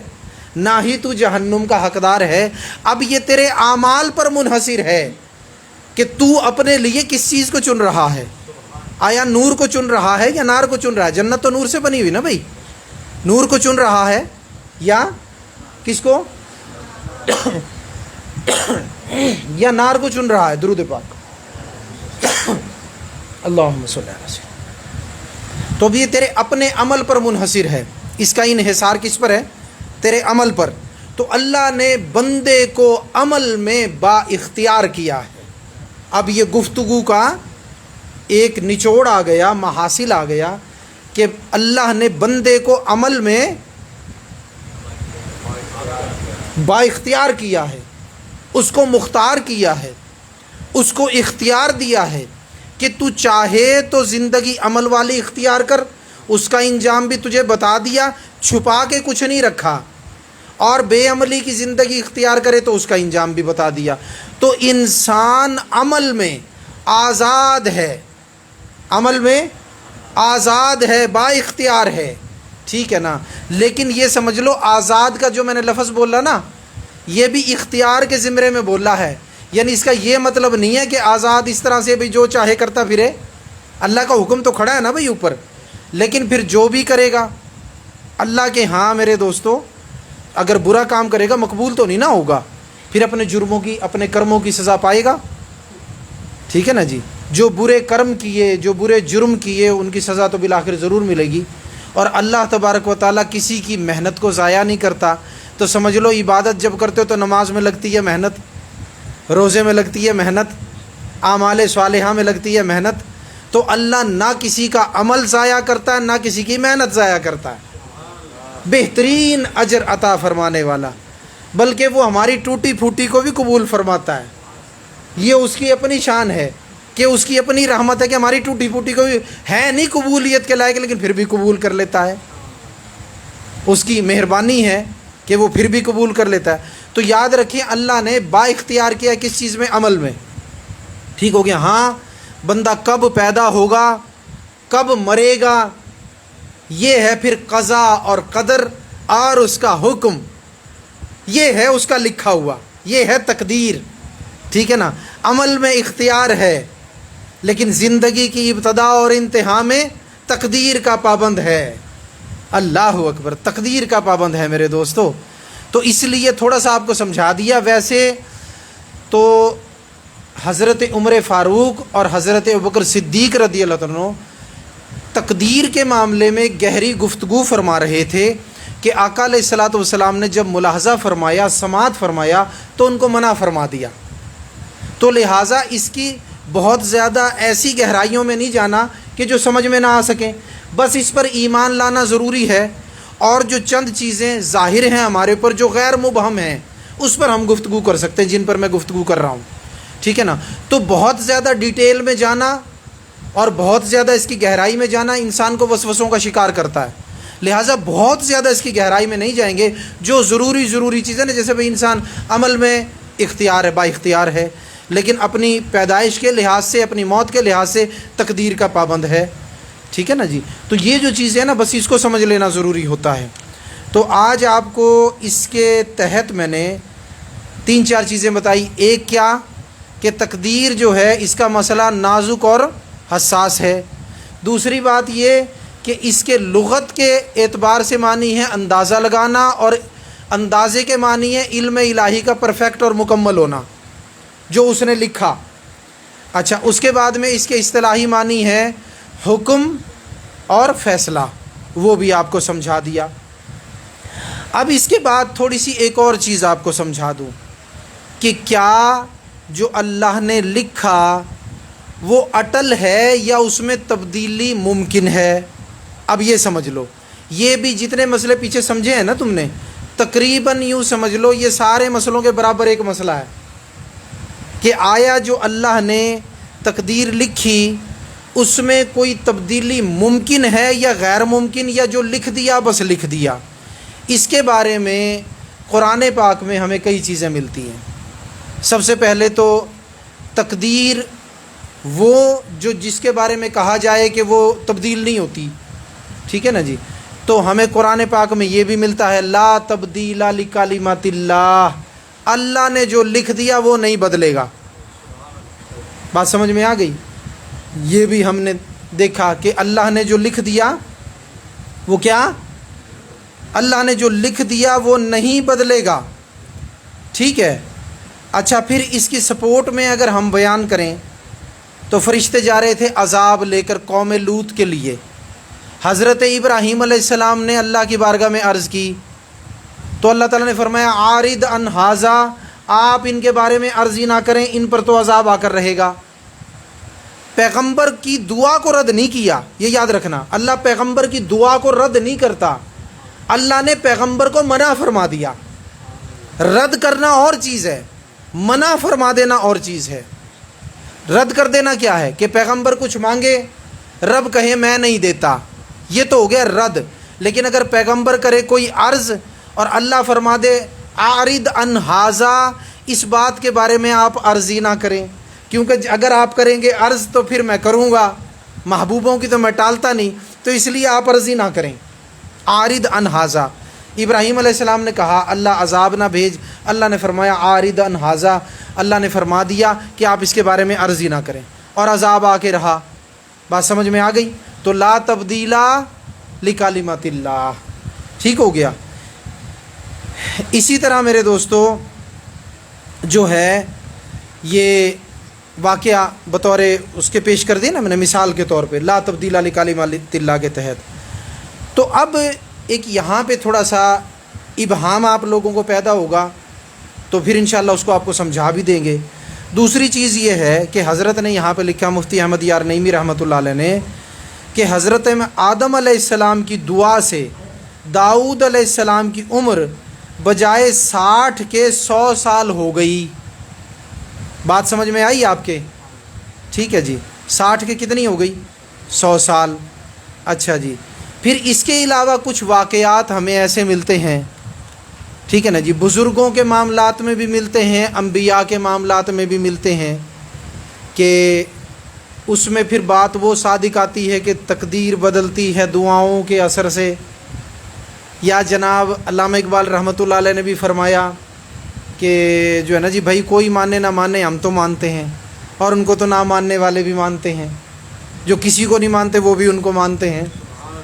نہ ہی تو جہنم کا حقدار ہے۔ اب یہ تیرے اعمال پر منحصر ہے کہ تو اپنے لیے کس چیز کو چن رہا ہے۔ آیا نور کو چن رہا ہے یا نار کو چن رہا ہے؟ جنت تو نور سے بنی ہوئی نا بھائی، نور کو چن رہا ہے یا کس کو؟ یا نار کو چن رہا ہے؟ درود پاک، اللہم صلی علی سیدنا۔ تو اب یہ تیرے اپنے عمل پر منحصر ہے، اس کا انحصار کس پر ہے؟ تیرے عمل پر۔ تو اللہ نے بندے کو عمل میں با اختیار کیا ہے۔ اب یہ گفتگو کا ایک نچوڑ آ گیا، محاصل آ گیا کہ اللہ نے بندے کو عمل میں با اختیار کیا ہے، اس کو مختار کیا ہے، اس کو اختیار دیا ہے کہ تو چاہے تو زندگی عمل والی اختیار کر، اس کا انجام بھی تجھے بتا دیا، چھپا کے کچھ نہیں رکھا، اور بے عملی کی زندگی اختیار کرے تو اس کا انجام بھی بتا دیا۔ تو انسان عمل میں آزاد ہے، عمل میں آزاد ہے، با اختیار ہے، ٹھیک ہے نا۔ لیکن یہ سمجھ لو آزاد کا جو میں نے لفظ بولا نا، یہ بھی اختیار کے زمرے میں بولا ہے، یعنی اس کا یہ مطلب نہیں ہے کہ آزاد اس طرح سے بھی جو چاہے کرتا پھرے۔ اللہ کا حکم تو کھڑا ہے نا بھائی اوپر، لیکن پھر جو بھی کرے گا اللہ کے ہاں میرے دوستو، اگر برا کام کرے گا مقبول تو نہیں نہ ہوگا، پھر اپنے جرموں کی، اپنے کرموں کی سزا پائے گا، ٹھیک ہے نا جی۔ جو برے کرم کیے، جو برے جرم کیے، ان کی سزا تو بالآخر ضرور ملے گی۔ اور اللہ تبارک و تعالیٰ کسی کی محنت کو ضائع نہیں کرتا۔ تو سمجھ لو عبادت جب کرتے ہو تو نماز میں لگتی ہے محنت، روزے میں لگتی ہے محنت، اعمال صالحہ میں لگتی ہے محنت، تو اللہ نہ کسی کا عمل ضائع کرتا ہے، نہ کسی کی محنت ضائع کرتا ہے، بہترین اجر عطا فرمانے والا، بلکہ وہ ہماری ٹوٹی پھوٹی کو بھی قبول فرماتا ہے۔ یہ اس کی اپنی شان ہے کہ اس کی اپنی رحمت ہے کہ ہماری ٹوٹی پھوٹی کو بھی ہے نہیں قبولیت کے لائق، لیکن پھر بھی قبول کر لیتا ہے، اس کی مہربانی ہے کہ وہ پھر بھی قبول کر لیتا ہے۔ تو یاد رکھیں اللہ نے با اختیار کیا کس چیز میں؟ عمل میں، ٹھیک ہو گیا۔ ہاں بندہ کب پیدا ہوگا، کب مرے گا، یہ ہے پھر قضا اور قدر اور اس کا حکم، یہ ہے اس کا لکھا ہوا، یہ ہے تقدیر، ٹھیک ہے نا۔ عمل میں اختیار ہے، لیکن زندگی کی ابتدا اور انتہا میں تقدیر کا پابند ہے۔ اللہ اکبر، تقدیر کا پابند ہے میرے دوستو۔ تو اس لیے تھوڑا سا آپ کو سمجھا دیا۔ ویسے تو حضرت عمر فاروق اور حضرت ابوبکر صدیق رضی اللہ عنہ تقدیر کے معاملے میں گہری گفتگو فرما رہے تھے کہ آقا علیہ الصلوۃ والسلام نے جب ملاحظہ فرمایا، سماعت فرمایا، تو ان کو منع فرما دیا۔ تو لہٰذا اس کی بہت زیادہ ایسی گہرائیوں میں نہیں جانا کہ جو سمجھ میں نہ آ سکیں، بس اس پر ایمان لانا ضروری ہے، اور جو چند چیزیں ظاہر ہیں ہمارے پر جو غیر مبہم ہیں اس پر ہم گفتگو کر سکتے ہیں، جن پر میں گفتگو کر رہا ہوں، ٹھیک ہے نا۔ تو بہت زیادہ ڈیٹیل میں جانا اور بہت زیادہ اس کی گہرائی میں جانا انسان کو وسوسوں کا شکار کرتا ہے، لہٰذا بہت زیادہ اس کی گہرائی میں نہیں جائیں گے۔ جو ضروری چیزیں نا، جیسے بھائی انسان عمل میں اختیار ہے، با اختیار ہے، لیکن اپنی پیدائش کے لحاظ سے، اپنی موت کے لحاظ سے تقدیر کا پابند ہے، ٹھیک ہے نا جی۔ تو یہ جو چیزیں نا، بس اس کو سمجھ لینا ضروری ہوتا ہے۔ تو آج آپ کو اس کے تحت میں نے 3-4 چیزیں بتائی۔ ایک کیا کہ تقدیر جو ہے اس کا مسئلہ نازک اور حساس ہے۔ دوسری بات یہ کہ اس کے لغت کے اعتبار سے معنی ہے اندازہ لگانا، اور اندازے کے معنی ہے علم الہی کا پرفیکٹ اور مکمل ہونا جو اس نے لکھا۔ اچھا، اس کے بعد میں اس کے اصطلاحی معنی ہے حکم اور فیصلہ، وہ بھی آپ کو سمجھا دیا۔ اب اس کے بعد تھوڑی سی ایک اور چیز آپ کو سمجھا دوں کہ کیا جو اللہ نے لکھا وہ اٹل ہے یا اس میں تبدیلی ممکن ہے۔ اب یہ سمجھ لو، یہ بھی جتنے مسئلے پیچھے سمجھے ہیں نا تم نے، تقریباً یوں سمجھ لو یہ سارے مسئلوں کے برابر ایک مسئلہ ہے کہ آیا جو اللہ نے تقدیر لکھی اس میں کوئی تبدیلی ممکن ہے یا غیر ممکن، یا جو لکھ دیا بس لکھ دیا۔ اس کے بارے میں قرآن پاک میں ہمیں کئی چیزیں ملتی ہیں۔ سب سے پہلے تو تقدیر وہ جو جس کے بارے میں کہا جائے کہ وہ تبدیل نہیں ہوتی، ٹھیک ہے نا جی، تو ہمیں قرآن پاک میں یہ بھی ملتا ہے لا تبدیل لکلمات اللہ، اللہ نے جو لکھ دیا وہ نہیں بدلے گا۔ بات سمجھ میں آ گئی؟ یہ بھی ہم نے دیکھا کہ اللہ نے جو لکھ دیا وہ کیا، اللہ نے جو لکھ دیا وہ نہیں بدلے گا، ٹھیک ہے۔ اچھا، پھر اس کی سپورٹ میں اگر ہم بیان کریں تو فرشتے جا رہے تھے عذاب لے کر قوم لوط کے لیے۔ حضرت ابراہیم علیہ السلام نے اللہ کی بارگاہ میں عرض کی تو اللہ تعالیٰ نے فرمایا عارض عن ھذا، آپ ان کے بارے میں عرض ہی نہ کریں، ان پر تو عذاب آ کر رہے گا۔ پیغمبر کی دعا کو رد نہیں کیا، یہ یاد رکھنا، اللہ پیغمبر کی دعا کو رد نہیں کرتا، اللہ نے پیغمبر کو منع فرما دیا۔ رد کرنا اور چیز ہے، منع فرما دینا اور چیز ہے۔ رد کر دینا کیا ہے کہ پیغمبر کچھ مانگے، رب کہے میں نہیں دیتا، یہ تو ہو گیا رد۔ لیکن اگر پیغمبر کرے کوئی عرض اور اللہ فرما دے عارض عن ھذا، اس بات کے بارے میں آپ عرض ہی نہ کریں، کیونکہ اگر آپ کریں گے عرض تو پھر میں کروں گا، محبوبوں کی تو میں ٹالتا نہیں، تو اس لیے آپ عرض ہی نہ کریں۔ عارض عن ھذا، ابراہیم علیہ السلام نے کہا اللہ عذاب نہ بھیج، اللہ نے فرمایا عارض عن ھذا، اللہ نے فرما دیا کہ آپ اس کے بارے میں عرض ہی نہ کریں، اور عذاب آ کے رہا۔ بات سمجھ میں آ گئی؟ تو لا تبدیل لکلمات اللہ، ٹھیک ہو گیا۔ اسی طرح میرے دوستو جو ہے یہ واقعہ بطور اس کے پیش کر دیا نا میں نے مثال کے طور پہ لا تبدیل لکلمات اللہ کے تحت۔ تو اب ایک یہاں پہ تھوڑا سا ابہام آپ لوگوں کو پیدا ہوگا، تو پھر انشاءاللہ اس کو آپ کو سمجھا بھی دیں گے۔ دوسری چیز یہ ہے کہ حضرت نے یہاں پہ لکھا مفتی احمد یار نعیمی رحمۃ اللہ علیہ نے کہ حضرت آدم علیہ السلام کی دعا سے داؤد علیہ السلام کی عمر بجائے 60 کے 100 سال ہو گئی۔ بات سمجھ میں آئی آپ کے؟ ٹھیک ہے جی، 60 کے کتنی ہو گئی؟ 100 سال۔ اچھا جی، پھر اس کے علاوہ کچھ واقعات ہمیں ایسے ملتے ہیں، ٹھیک ہے نا جی، بزرگوں کے معاملات میں بھی ملتے ہیں، انبیاء کے معاملات میں بھی ملتے ہیں کہ اس میں پھر بات وہ صادق آتی ہے کہ تقدیر بدلتی ہے دعاؤں کے اثر سے، یا جناب علامہ اقبال رحمۃ اللہ علیہ نے بھی فرمایا کہ جو ہے نا جی بھائی کوئی مانے نہ مانے ہم تو مانتے ہیں، اور ان کو تو نہ ماننے والے بھی مانتے ہیں، جو کسی کو نہیں مانتے وہ بھی ان کو مانتے ہیں،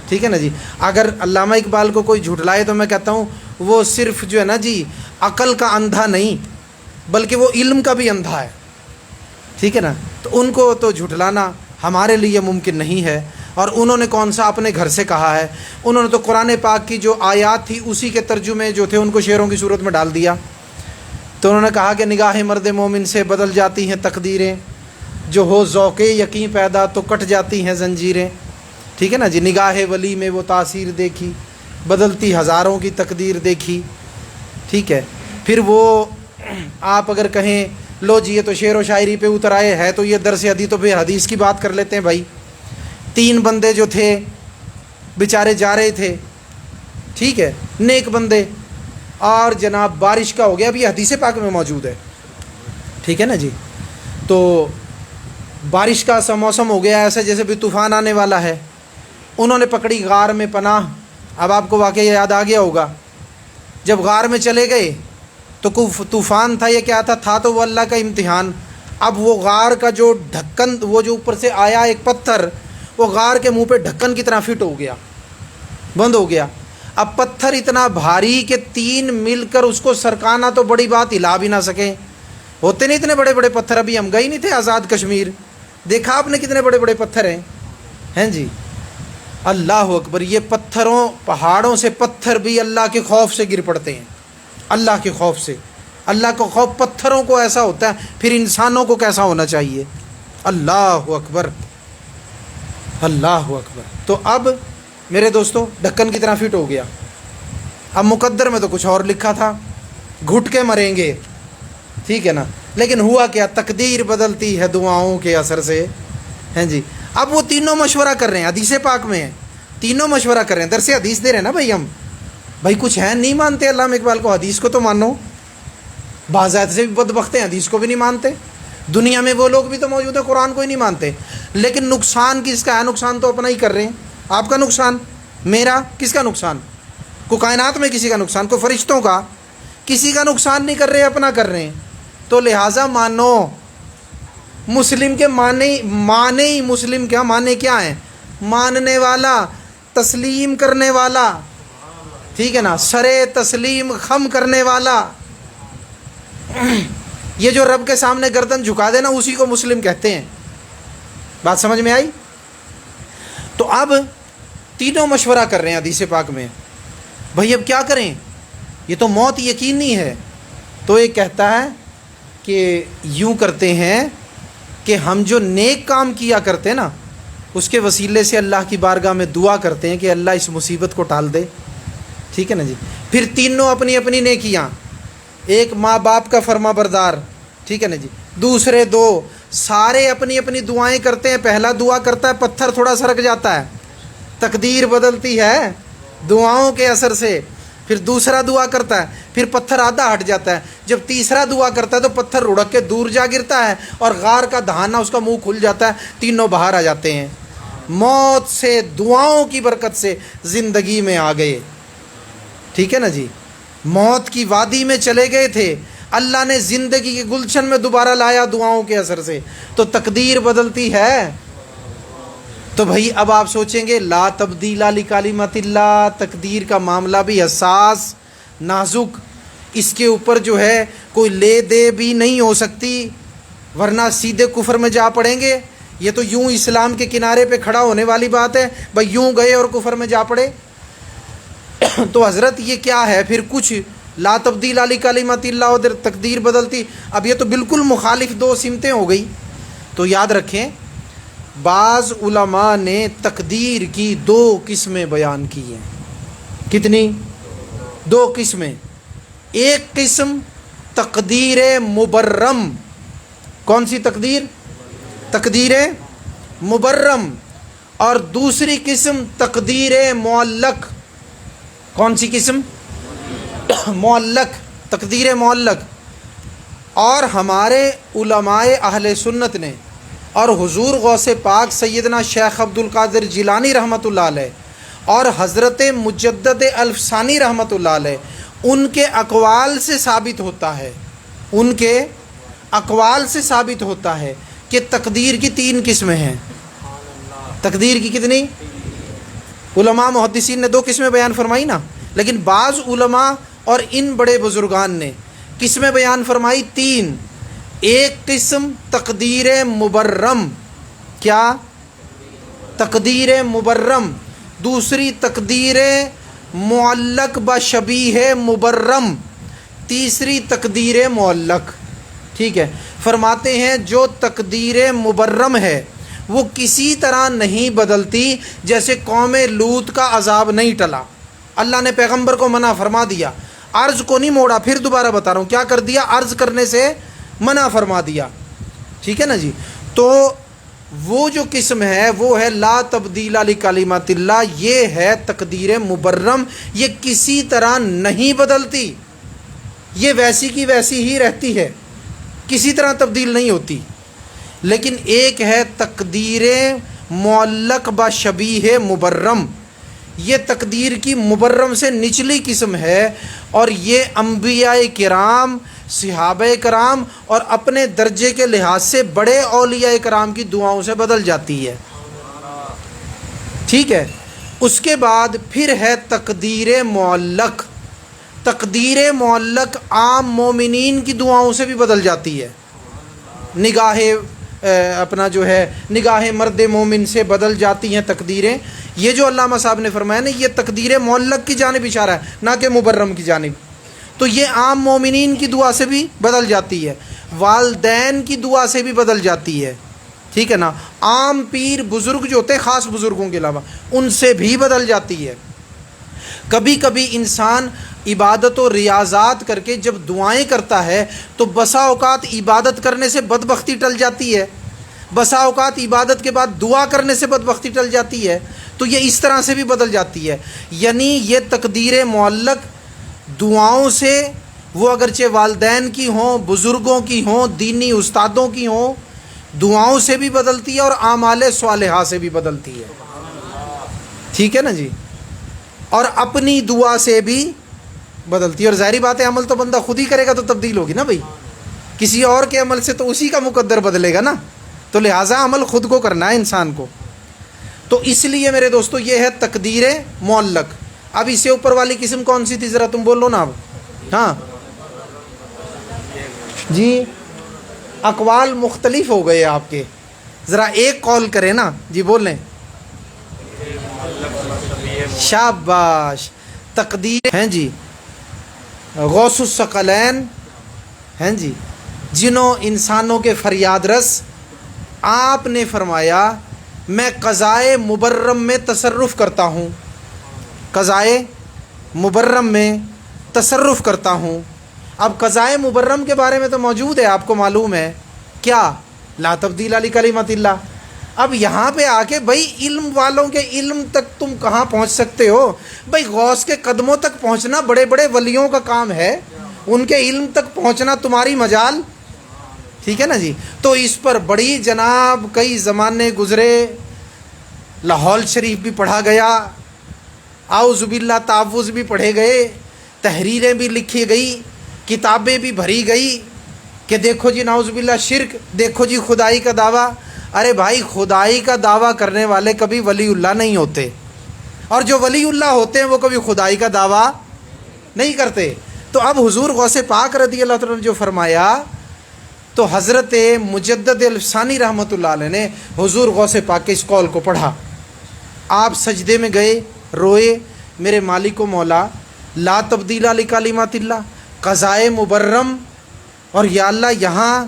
ٹھیک ہے نا جی۔ اگر علامہ اقبال کو کوئی جھٹلائے تو میں کہتا ہوں وہ صرف جو ہے نا جی عقل کا اندھا نہیں بلکہ وہ علم کا بھی اندھا ہے، ٹھیک ہے نا۔ تو ان کو تو جھٹلانا ہمارے لیے ممکن نہیں ہے، اور انہوں نے کون سا اپنے گھر سے کہا ہے، انہوں نے تو قرآن پاک کی جو آیات تھی اسی کے ترجمے جو تھے ان کو شعروں کی صورت میں ڈال دیا۔ تو انہوں نے کہا کہ نگاہ مرد مومن سے بدل جاتی ہیں تقدیریں، جو ہو ذوق یقین پیدا تو کٹ جاتی ہیں زنجیریں، ٹھیک ہے نا جی۔ نگاہ ولی میں وہ تاثیر دیکھی، بدلتی ہزاروں کی تقدیر دیکھی، ٹھیک ہے۔ پھر وہ آپ اگر کہیں لو جی یہ تو شعر و شاعری پہ اتر آئے ہے تو یہ درس حدیث، تو پھر حدیث کی بات کر لیتے ہیں بھائی، 3 بندے جو تھے بیچارے جا رہے تھے، ٹھیک ہے، نیک بندے، اور جناب بارش کا ہو گیا، اب یہ حدیث پاک میں موجود ہے، ٹھیک ہے نا جی، تو بارش کا سا موسم ہو گیا ایسا جیسے بھی طوفان آنے والا ہے، انہوں نے پکڑی غار میں پناہ۔ اب آپ کو واقعہ یاد آ گیا ہوگا، جب غار میں چلے گئے تو طوفان تھا یا کیا تھا تو وہ اللہ کا امتحان۔ اب وہ غار کا جو ڈھکن، وہ جو اوپر سے آیا ایک پتھر، وہ غار کے منہ پہ ڈھکن کی طرح فٹ ہو گیا، بند ہو گیا۔ اب پتھر اتنا بھاری کہ 3 مل کر اس کو سرکانا تو بڑی بات، ہلا بھی نہ سکیں، ہوتے نہیں اتنے بڑے بڑے پتھر، ابھی ہم گئے نہیں تھے آزاد کشمیر، دیکھا آپ نے کتنے بڑے بڑے پتھر ہیں جی، اللہ اکبر۔ یہ پتھروں، پہاڑوں سے پتھر بھی اللہ کے خوف سے گر پڑتے ہیں، اللہ کے خوف سے۔ اللہ کا خوف پتھروں کو ایسا ہوتا ہے، پھر انسانوں کو کیسا ہونا چاہیے، اللہ اکبر، اللہ اکبر۔ تو اب میرے دوستو ڈھکن کی طرح فٹ ہو گیا۔ اب مقدر میں تو کچھ اور لکھا تھا، گھٹ کے مریں گے، ٹھیک ہے نا، لیکن ہوا کیا، تقدیر بدلتی ہے دعاؤں کے اثر سے، ہیں جی۔ اب وہ تینوں مشورہ کر رہے ہیں، حدیث پاک میں ہے، تینوں مشورہ کر رہے ہیں، درس حدیث دے رہے ہیں نا بھائی ہم، بھائی کچھ ہے نہیں مانتے علامہ اقبال کو، حدیث کو تو مانو، بعض ایسے بھی بدبخت ہیں حدیث کو بھی نہیں مانتے، دنیا میں وہ لوگ بھی تو موجود ہیں قرآن کو ہی نہیں مانتے، لیکن نقصان کس کا ہے، نقصان تو اپنا ہی کر رہے ہیں، آپ کا نقصان، میرا، کس کا نقصان، کو کائنات میں کسی کا نقصان، کو فرشتوں کا، کسی کا نقصان نہیں کر رہے، اپنا کر رہے ہیں۔ تو لہٰذا مانو، مسلم کے معنی ہی مسلم کیا معنی کیا ہیں، ماننے والا، تسلیم کرنے والا، ٹھیک ہے نا، سرے تسلیم خم کرنے والا، یہ جو رب کے سامنے گردن جھکا دے نا، اسی کو مسلم کہتے ہیں۔ بات سمجھ میں آئی؟ تو اب تینوں مشورہ کر رہے ہیں حدیث پاک میں، بھائی اب کیا کریں، یہ تو موت یقینی ہے۔ تو یہ کہتا ہے کہ یوں کرتے ہیں کہ ہم جو نیک کام کیا کرتے ہیں نا، اس کے وسیلے سے اللہ کی بارگاہ میں دعا کرتے ہیں کہ اللہ اس مصیبت کو ٹال دے، ٹھیک ہے نا جی۔ پھر تینوں اپنی اپنی نیکیاں، ایک ماں باپ کا فرما بردار، ٹھیک ہے نا جی، دوسرے 2 سارے اپنی اپنی دعائیں کرتے ہیں۔ پہلا دعا کرتا ہے، پتھر تھوڑا سرک جاتا ہے، تقدیر بدلتی ہے دعاؤں کے اثر سے۔ پھر دوسرا دعا کرتا ہے، پھر پتھر آدھا ہٹ جاتا ہے۔ جب تیسرا دعا کرتا ہے تو پتھر رڑک کے دور جا گرتا ہے اور غار کا دہانہ اس کا منہ کھل جاتا ہے، تینوں باہر آ جاتے ہیں، موت سے دعاؤں کی برکت سے زندگی میں آ گئے، ٹھیک ہے نا جی۔ موت کی وادی میں چلے گئے تھے، اللہ نے زندگی کے گلشن میں دوبارہ لایا دعاؤں کے اثر سے۔ تو تقدیر بدلتی ہے۔ تو بھائی اب آپ سوچیں گے، لا تبدیل لکلمات اللہ، تقدیر کا معاملہ بھی حساس، نازک، اس کے اوپر جو ہے کوئی لے دے بھی نہیں ہو سکتی، ورنہ سیدھے کفر میں جا پڑیں گے۔ یہ تو یوں اسلام کے کنارے پہ کھڑا ہونے والی بات ہے، بھائی یوں گئے اور کفر میں جا پڑے۔ تو حضرت یہ کیا ہے پھر، کچھ لا تبدیل لکلمات اللہ، ادھر تقدیر بدلتی، اب یہ تو بالکل مخالف 2 سمتیں ہو گئی۔ تو یاد رکھیں، بعض علماء نے تقدیر کی 2 قسمیں بیان کی ہیں۔ کتنی؟ 2 قسمیں۔ ایک قسم تقدیر مبرم، کون سی تقدیر؟ تقدیر مبرم، اور دوسری قسم تقدیر معلق۔ کون سی قسم؟ معلق، تقدیر معلق۔ اور ہمارے علماء اہل سنت نے اور حضور غوث پاک سیدنا شیخ عبد القادر جیلانی رحمۃ اللہ علیہ اور حضرت مجدد الفسانی رحمۃ اللہ علیہ، ان کے اقوال سے ثابت ہوتا ہے، ان کے اقوال سے ثابت ہوتا ہے کہ تقدیر کی 3 قسمیں ہیں۔ تقدیر کی کتنی؟ علماء محدثین نے 2 قسمیں بیان فرمائی نا، لیکن بعض علماء اور ان بڑے بزرگان نے قسمیں بیان فرمائی 3۔ ایک قسم تقدیر مبرم، کیا؟ تقدیر مبرم۔ دوسری تقدیر معلق بشبیہ مبرم۔ تیسری تقدیر معلق، ٹھیک ہے۔ فرماتے ہیں جو تقدیر مبرم ہے وہ کسی طرح نہیں بدلتی، جیسے قوم لوط کا عذاب نہیں ٹلا، اللہ نے پیغمبر کو منع فرما دیا، عرض کو نہیں موڑا، پھر دوبارہ بتا رہا ہوں کیا کر دیا، عرض کرنے سے منع فرما دیا، ٹھیک ہے نا جی۔ تو وہ جو قسم ہے وہ ہے لا تبدیل لکلمات اللہ، یہ ہے تقدیر مبرم، یہ کسی طرح نہیں بدلتی، یہ ویسی کی ویسی ہی رہتی ہے، کسی طرح تبدیل نہیں ہوتی۔ لیکن ایک ہے تقدیر معلق بشبیہ مبرم، یہ تقدیر کی مبرم سے نچلی قسم ہے، اور یہ انبیاء کرام، صحابہ کرام اور اپنے درجے کے لحاظ سے بڑے اولیاء کرام کی دعاؤں سے بدل جاتی ہے۔ ٹھیک ہے، اس کے بعد پھر ہے تقدیر معلق۔ تقدیر معلق عام مومنین کی دعاؤں سے بھی بدل جاتی ہے، نگاہ اپنا جو ہے نگاہ مرد مومن سے بدل جاتی ہیں تقدیریں۔ یہ جو علامہ صاحب نے فرمایا نا، یہ تقدیر معلق کی جانب اشارہ ہے، نہ کہ مبرم کی جانب۔ تو یہ عام مومنین کی دعا سے بھی بدل جاتی ہے، والدین کی دعا سے بھی بدل جاتی ہے، ٹھیک ہے نا، عام پیر بزرگ جو ہوتے ہیں خاص بزرگوں کے علاوہ ان سے بھی بدل جاتی ہے۔ کبھی کبھی انسان عبادت و ریاضات کر کے جب دعائیں کرتا ہے تو بسا اوقات عبادت کرنے سے بدبختی ٹل جاتی ہے، بسا اوقات عبادت کے بعد دعا کرنے سے بدبختی ٹل جاتی ہے، تو یہ اس طرح سے بھی بدل جاتی ہے۔ یعنی یہ تقدیر معلق دعاؤں سے، وہ اگرچہ والدین کی ہوں، بزرگوں کی ہوں، دینی استادوں کی ہوں، دعاؤں سے بھی بدلتی ہے اور اعمال صالحہ سے بھی بدلتی ہے، ٹھیک ہے نا جی، اور اپنی دعا سے بھی بدلتی ہے۔ اور ظاہری بات ہے عمل تو بندہ خود ہی کرے گا تو تبدیل ہوگی نا بھائی، کسی اور کے عمل سے تو اسی کا مقدر بدلے گا نا، تو لہٰذا عمل خود کو کرنا ہے انسان کو۔ تو اس لیے میرے دوستو یہ ہے تقدیر معلق۔ اب اس سے اوپر والی قسم کون سی تھی ذرا تم بولو نا اب؟ ہاں جی، اقوال مختلف ہو گئے آپ کے، ذرا ایک قول کریں نا جی، بولیں شاباش۔ تقدیر ہیں جی غوث الثقلین ہیں جی، جنہوں انسانوں کے فریاد رس، آپ نے فرمایا میں قضائے مبرم میں تصرف کرتا ہوں، قضائے مبرم میں تصرف کرتا ہوں۔ اب قضائے مبرم کے بارے میں تو موجود ہے، آپ کو معلوم ہے کیا، لا تبدیل لکلمات اللہ۔ اب یہاں پہ آ کے بھائی علم والوں کے علم تک تم کہاں پہنچ سکتے ہو؟ بھائی غوث کے قدموں تک پہنچنا بڑے بڑے ولیوں کا کام ہے، ان کے علم تک پہنچنا تمہاری مجال، ٹھیک ہے نا جی۔ تو اس پر بڑی جناب کئی زمانے گزرے، لاہور شریف بھی پڑھا گیا، اعوذ باللہ تعوذ بھی پڑھے گئے، تحریریں بھی لکھی گئی، کتابیں بھی بھری گئی کہ دیکھو جی نعوذ باللہ شرک، دیکھو جی خدائی کا دعویٰ۔ ارے بھائی خدائی کا دعویٰ کرنے والے کبھی ولی اللہ نہیں ہوتے، اور جو ولی اللہ ہوتے ہیں وہ کبھی خدائی کا دعویٰ نہیں کرتے۔ تو اب حضور غوث پاک رضی اللہ تعالیٰ نے جو فرمایا، تو حضرت مجدد الفسانی رحمۃ اللہ علیہ نے حضور غوث پاک کے اس قول کو پڑھا، آپ سجدے میں گئے، روئے، میرے مالک و مولا لا تبدیل لکلمات اللہ، قضائے مبرم، اور یا اللہ یہاں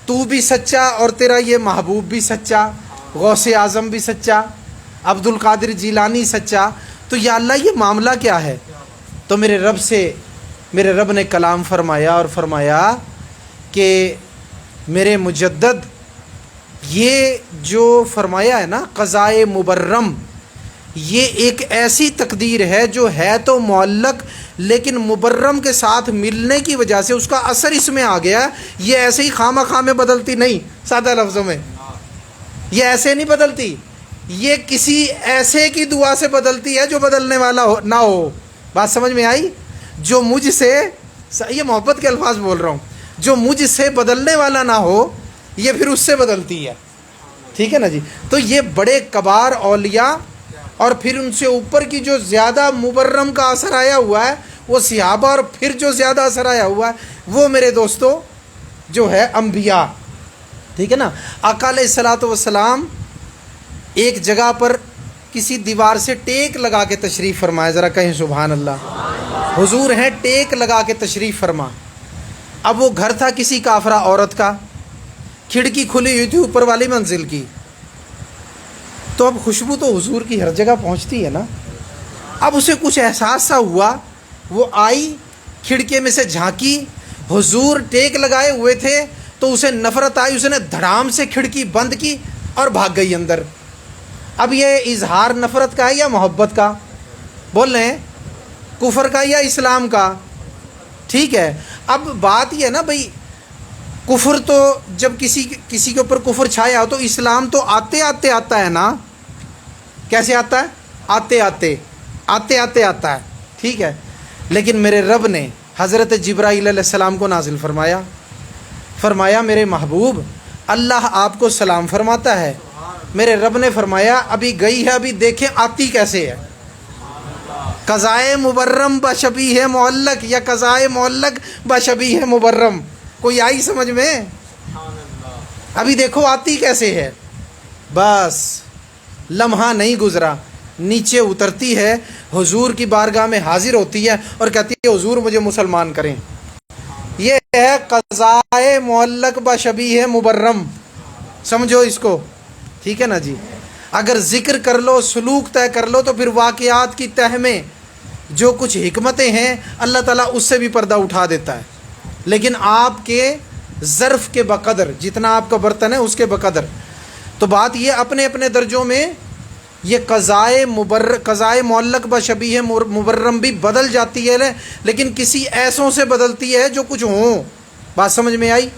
تو بھی سچا اور تیرا یہ محبوب بھی سچا، غوث اعظم بھی سچا، عبد القادر جیلانی سچا، تو یا اللہ یہ معاملہ کیا ہے؟ تو میرے رب نے کلام فرمایا اور فرمایا کہ میرے مجدد یہ جو فرمایا ہے نا قضائے مبرم، یہ ایک ایسی تقدیر ہے جو ہے تو معلق لیکن مبرم کے ساتھ ملنے کی وجہ سے اس کا اثر اس میں آ گیا، یہ ایسے ہی خامہ خامے بدلتی نہیں، سادہ لفظوں میں یہ ایسے نہیں بدلتی، یہ کسی ایسے کی دعا سے بدلتی ہے جو بدلنے والا نہ ہو۔ بات سمجھ میں آئی؟ جو مجھ سے، یہ محبت کے الفاظ بول رہا ہوں، جو مجھ سے بدلنے والا نہ ہو یہ پھر اس سے بدلتی ہے، ٹھیک ہے نا جی۔ تو یہ بڑے کبار اولیاء اور پھر ان سے اوپر کی جو زیادہ مبرم کا اثر آیا ہوا ہے وہ صحابہ، اور پھر جو زیادہ اثر آیا ہوا ہے وہ میرے دوستو جو ہے انبیاء، ٹھیک ہے نا۔ آقا علیہ الصلوۃ والسلام ایک جگہ پر کسی دیوار سے ٹیک لگا کے تشریف فرمائے، ذرا کہیں سبحان اللہ۔ حضور ہیں ٹیک لگا کے تشریف فرما، اب وہ گھر تھا کسی کافرہ عورت کا، کھڑکی کھلی ہوئی تھی اوپر والی منزل کی، تو اب خوشبو تو حضور کی ہر جگہ پہنچتی ہے نا، اب اسے کچھ احساس سا ہوا، وہ آئی کھڑکی میں سے جھانکی، حضور ٹیک لگائے ہوئے تھے، تو اسے نفرت آئی، اس نے دھڑام سے کھڑکی بند کی اور بھاگ گئی اندر۔ اب یہ اظہار نفرت کا ہے یا محبت کا؟ بول رہے ہیں کفر کا یا اسلام کا؟ ٹھیک ہے، اب بات یہ ہے نا بھائی، کفر تو جب کسی کے اوپر کفر چھایا ہو تو اسلام تو آتے آتے آتا ہے نا۔ کیسے آتا ہے؟ آتے آتے آتا ہے، ٹھیک ہے۔ لیکن میرے رب نے حضرت جبرائیل علیہ السلام کو نازل فرمایا میرے محبوب اللہ آپ کو سلام فرماتا ہے۔ میرے رب نے فرمایا ابھی گئی ہے، ابھی دیکھیں آتی کیسے ہے۔ قضائے مبرم بشبیہ معلق یا قضائے معلق بشبیہ مبرم، کوئی آئی سمجھ میں؟ ابھی دیکھو آتی کیسے ہے۔ بس لمحہ نہیں گزرا، نیچے اترتی ہے، حضور کی بارگاہ میں حاضر ہوتی ہے اور کہتی ہے حضور مجھے مسلمان کریں۔ یہ ہے قضائے معلق بشبیہ مبرم، سمجھو اس کو، ٹھیک ہے نا جی۔ اگر ذکر کر لو، سلوک طے کر لو تو پھر واقعات کی تہ میں جو کچھ حکمتیں ہیں اللہ تعالیٰ اس سے بھی پردہ اٹھا دیتا ہے، لیکن آپ کے ظرف کے بقدر، جتنا آپ کا برتن ہے اس کے بقدر۔ تو بات یہ اپنے اپنے درجوں میں یہ قضائے معلق بشبیہ مبرم بھی بدل جاتی ہے، لیکن کسی ایسوں سے بدلتی ہے جو کچھ ہوں، بات سمجھ میں آئی؟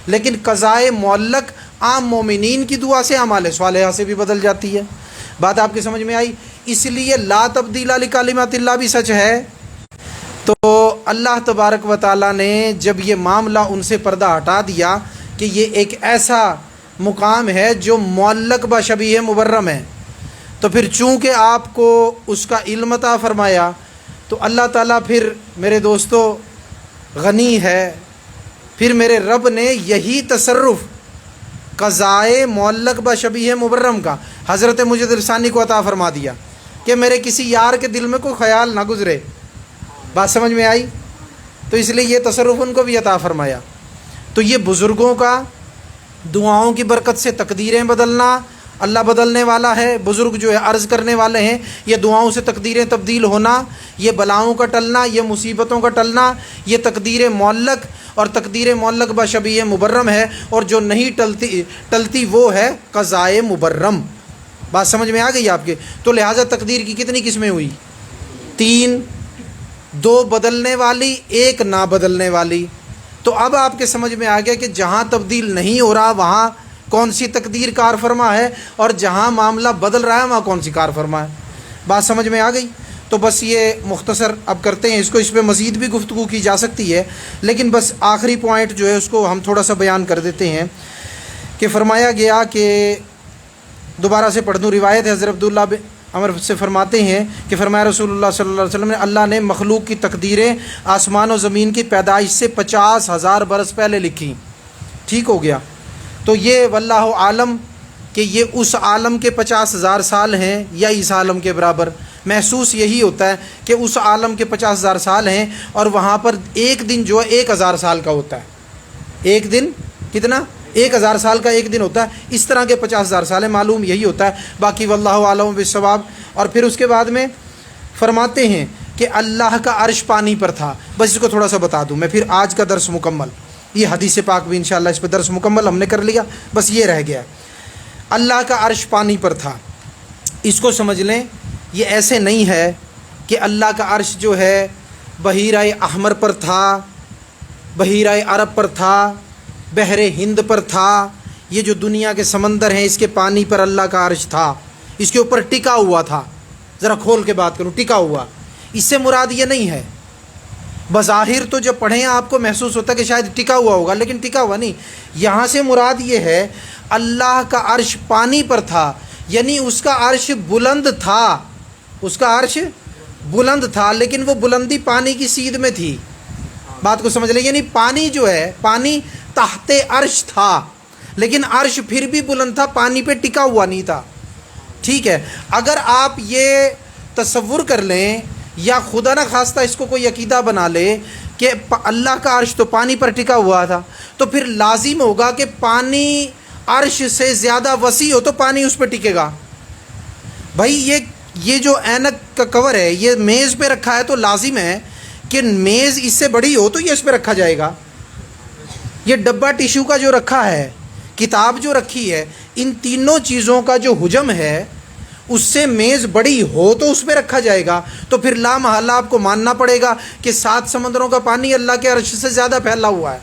لیکن قضائے معلق عام مومنین کی دعا سے، اعمال صالحہ سے بھی بدل جاتی ہے۔ بات آپ کی سمجھ میں آئی؟ اس لیے لا تبدیل لکلمات اللہ بھی سچ ہے۔ تو اللہ تبارک و تعالیٰ نے جب یہ معاملہ ان سے پردہ ہٹا دیا کہ یہ ایک ایسا مقام ہے جو معلق بشبیہ مبرم ہے، تو پھر چونکہ آپ کو اس کا علم عطا فرمایا تو اللہ تعالیٰ پھر میرے دوستو غنی ہے، پھر میرے رب نے یہی تصرف قضائے معلق بشبیہ مبرم کا حضرت مجدد ثانی کو عطا فرما دیا کہ میرے کسی یار کے دل میں کوئی خیال نہ گزرے۔ بات سمجھ میں آئی؟ تو اس لیے یہ تصرف ان کو بھی عطا فرمایا۔ تو یہ بزرگوں کا دعاؤں کی برکت سے تقدیریں بدلنا، اللہ بدلنے والا ہے، بزرگ جو ہے عرض کرنے والے ہیں، یہ دعاؤں سے تقدیریں تبدیل ہونا، یہ بلاؤں کا ٹلنا، یہ مصیبتوں کا ٹلنا، یہ تقدیر معلق اور تقدیر معلق بشبیہ مبرم ہے، اور جو نہیں ٹلتی وہ ہے قضائے مبرم۔ بات سمجھ میں آ گئی آپ کے؟ تو لہٰذا تقدیر کی کتنی قسمیں ہوئی؟ 3، 2 بدلنے والی، 1 نہ بدلنے والی۔ تو اب آپ کے سمجھ میں آ گیا کہ جہاں تبدیل نہیں ہو رہا وہاں کون سی تقدیر کار فرما ہے، اور جہاں معاملہ بدل رہا ہے وہاں کون سی کار فرما ہے۔ بات سمجھ میں آ گئی؟ تو بس یہ مختصر اب کرتے ہیں اس کو، اس پہ مزید بھی گفتگو کی جا سکتی ہے، لیکن بس آخری پوائنٹ جو ہے اس کو ہم تھوڑا سا بیان کر دیتے ہیں کہ فرمایا گیا کہ دوبارہ سے پڑھ دوں، روایت ہے حضرت عبداللہ بن عمر سے فرماتے ہیں کہ فرمایا رسول اللہ صلی اللہ علیہ وسلم نے اللہ نے مخلوق کی تقدیریں آسمان و زمین کی پیدائش سے 50,000 برس پہلے لکھی۔ ٹھیک ہو گیا؟ تو یہ واللہ عالم کہ یہ اس عالم کے 50,000 سال ہیں یا اس عالم کے برابر، محسوس یہی ہوتا ہے کہ اس عالم کے 50,000 سال ہیں، اور وہاں پر ایک دن جو ہے 1,000 سال کا ہوتا ہے۔ ایک دن کتنا؟ 1,000 سال کا ایک دن ہوتا ہے۔ اس طرح کے 50,000 سال ہیں، معلوم یہی ہوتا ہے، باقی واللہ عالم بالصواب۔ اور پھر اس کے بعد میں فرماتے ہیں کہ اللہ کا عرش پانی پر تھا۔ بس اس کو تھوڑا سا بتا دوں میں، پھر آج کا درس مکمل، یہ حدیث پاک بھی انشاءاللہ اس پہ درس مکمل ہم نے کر لیا، بس یہ رہ گیا۔ اللہ کا عرش پانی پر تھا، اس کو سمجھ لیں، یہ ایسے نہیں ہے کہ اللہ کا عرش جو ہے بحیرہ احمر پر تھا، بحیرہ عرب پر تھا، بحر ہند پر تھا، یہ جو دنیا کے سمندر ہیں اس کے پانی پر اللہ کا عرش تھا، اس کے اوپر ٹکا ہوا تھا۔ ذرا کھول کے بات کروں، ٹکا ہوا، اس سے مراد یہ نہیں ہے۔ بظاہر تو جب پڑھیں آپ کو محسوس ہوتا ہے کہ شاید ٹکا ہوا ہوگا، لیکن ٹکا ہوا نہیں، یہاں سے مراد یہ ہے اللہ کا عرش پانی پر تھا، یعنی اس کا عرش بلند تھا، اس کا عرش بلند تھا، لیکن وہ بلندی پانی کی سیدھ میں تھی۔ بات کو سمجھ لیں، یعنی پانی جو ہے، پانی تحت عرش تھا، لیکن عرش پھر بھی بلند تھا، پانی پہ ٹکا ہوا نہیں تھا۔ ٹھیک ہے؟ اگر آپ یہ تصور کر لیں یا خدا نہ خواستہ اس کو کوئی عقیدہ بنا لے کہ اللہ کا عرش تو پانی پر ٹکا ہوا تھا، تو پھر لازم ہوگا کہ پانی عرش سے زیادہ وسیع ہو تو پانی اس پہ ٹکے گا۔ بھائی یہ جو اینک کا کور ہے یہ میز پہ رکھا ہے تو لازم ہے کہ میز اس سے بڑی ہو تو یہ اس پہ رکھا جائے گا۔ یہ ڈبہ ٹیشو کا جو رکھا ہے، کتاب جو رکھی ہے، ان تینوں چیزوں کا جو حجم ہے اس سے میز بڑی ہو تو اس پہ رکھا جائے گا، تو پھر لا محالہ آپ کو ماننا پڑے گا کہ 7 سمندروں کا پانی اللہ کے عرش سے زیادہ پھیلا ہوا ہے،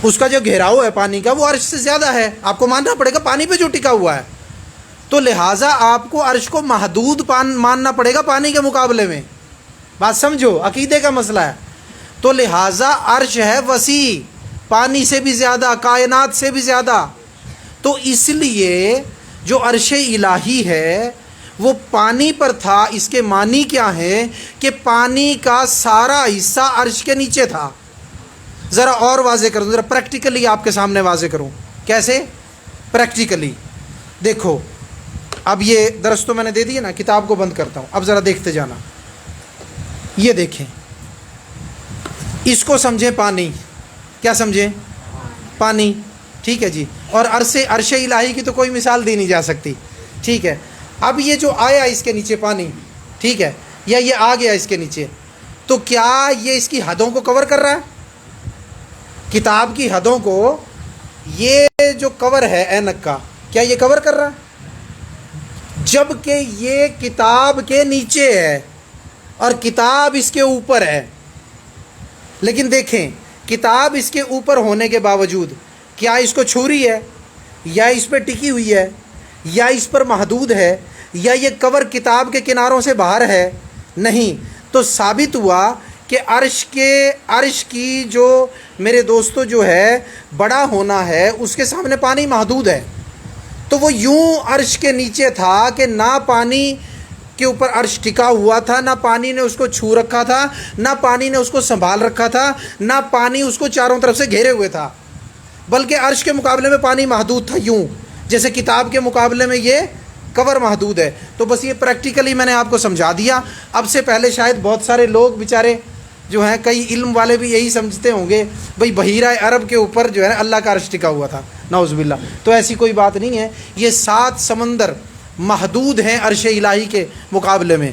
اس کا جو گھیراؤ ہے پانی کا وہ عرش سے زیادہ ہے، آپ کو ماننا پڑے گا پانی پہ جو ٹکا ہوا ہے، تو لہٰذا آپ کو عرش کو محدود ماننا پڑے گا پانی کے مقابلے میں۔ بات سمجھو، عقیدے کا مسئلہ ہے۔ تو لہٰذا عرش ہے وسیع، پانی سے بھی زیادہ، کائنات سے بھی زیادہ، تو اس لیے جو عرش الہی ہے وہ پانی پر تھا۔ اس کے معنی کیا ہے کہ پانی کا سارا حصہ عرش کے نیچے تھا۔ ذرا اور واضح کروں، ذرا پریکٹیکلی آپ کے سامنے واضح کروں۔ کیسے؟ پریکٹیکلی دیکھو، اب یہ درس تو میں نے دے دی ہے نا، کتاب کو بند کرتا ہوں، اب ذرا دیکھتے جانا۔ یہ دیکھیں، اس کو سمجھیں پانی، کیا سمجھیں؟ پانی، ٹھیک ہے جی۔ اور عرش الہی کی تو کوئی مثال دی نہیں جا سکتی، ٹھیک ہے۔ اب یہ جو آیا اس کے نیچے پانی، ٹھیک ہے، یا یہ آ گیا اس کے نیچے، تو کیا یہ اس کی حدوں کو کور کر رہا ہے؟ کتاب کی حدوں کو یہ جو کور ہے اینک کا، کیا یہ کور کر رہا ہے؟ جبکہ یہ کتاب کے نیچے ہے اور کتاب اس کے اوپر ہے۔ لیکن دیکھیں، کتاب اس کے اوپر ہونے کے باوجود کیا اس کو چھو رہی ہے، یا اس پہ ٹکی ہوئی ہے، یا اس پر محدود ہے، یا یہ کور کتاب کے کناروں سے باہر ہے؟ نہیں۔ تو ثابت ہوا کہ عرش کی جو میرے دوستو جو ہے بڑا ہونا ہے، اس کے سامنے پانی محدود ہے۔ تو وہ یوں عرش کے نیچے تھا کہ نہ پانی کے اوپر عرش ٹکا ہوا تھا، نہ پانی نے اس کو چھو رکھا تھا، نہ پانی نے اس کو سنبھال رکھا تھا، نہ پانی اس کو چاروں طرف سے گھیرے ہوئے تھا، بلکہ عرش کے مقابلے میں پانی محدود تھا، یوں جیسے کتاب کے مقابلے میں یہ کور محدود ہے۔ تو بس یہ پریکٹیکلی میں نے آپ کو سمجھا دیا۔ اب سے پہلے شاید بہت سارے لوگ بیچارے جو ہیں، کئی علم والے بھی یہی سمجھتے ہوں گے بھئی بحیرہ عرب کے اوپر جو ہے اللہ کا عرش ٹکا ہوا تھا، نعوذ باللہ۔ تو ایسی کوئی بات نہیں ہے۔ یہ 7 سمندر محدود ہیں عرش الہی کے مقابلے میں،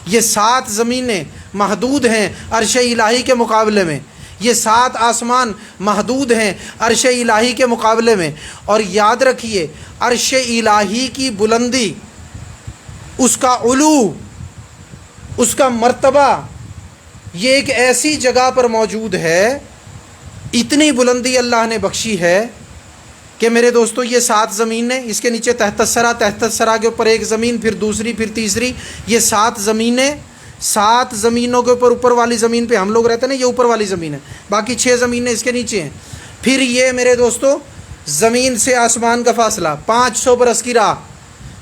یہ 7 زمینیں محدود ہیں عرش الہی کے مقابلے میں، یہ 7 آسمان محدود ہیں عرش الہی کے مقابلے میں۔ اور یاد رکھیے، عرش الہی کی بلندی، اس کا علو، اس کا مرتبہ، یہ ایک ایسی جگہ پر موجود ہے، اتنی بلندی اللہ نے بخشی ہے کہ میرے دوستو یہ 7 زمینیں، اس کے نیچے تحت الثری، تحت الثری کے اوپر ایک زمین، پھر دوسری، پھر تیسری، یہ 7 زمینیں، 7 زمینوں کے اوپر والی زمین پہ ہم لوگ رہتے ہیں نا، یہ اوپر والی زمین ہے، باقی 6 زمینیں اس کے نیچے ہیں۔ پھر یہ میرے دوستو زمین سے آسمان کا فاصلہ 500 برس کی راہ،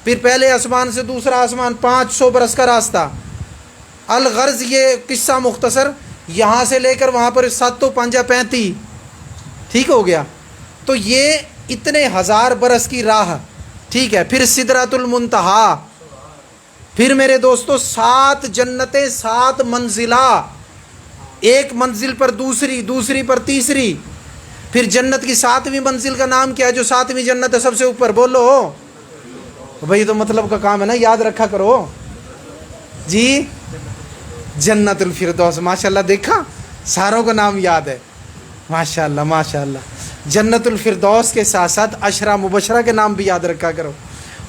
پھر پہلے آسمان سے دوسرا آسمان 500 برس کا راستہ۔ الغرض یہ قصہ مختصر، یہاں سے لے کر وہاں پر 7 و 5 35، ٹھیک ہو گیا۔ تو یہ اتنے 1000 برس کی راہ، ٹھیک ہے۔ پھر سدرۃ المنتہا، پھر میرے دوستو 7 جنتیں، 7 منزلہ، ایک منزل پر دوسری، دوسری پر تیسری۔ پھر جنت کی 7ویں منزل کا نام کیا ہے؟ جو 7ویں جنت ہے سب سے اوپر، بولو بھئی، تو مطلب کا کام ہے نا، یاد رکھا کرو جی۔ جنت الفردوس، ماشاءاللہ، دیکھا ساروں کا نام یاد ہے، ماشاءاللہ ماشاءاللہ۔ جنت الفردوس کے ساتھ ساتھ عشرہ مبشرہ کے نام بھی یاد رکھا کرو،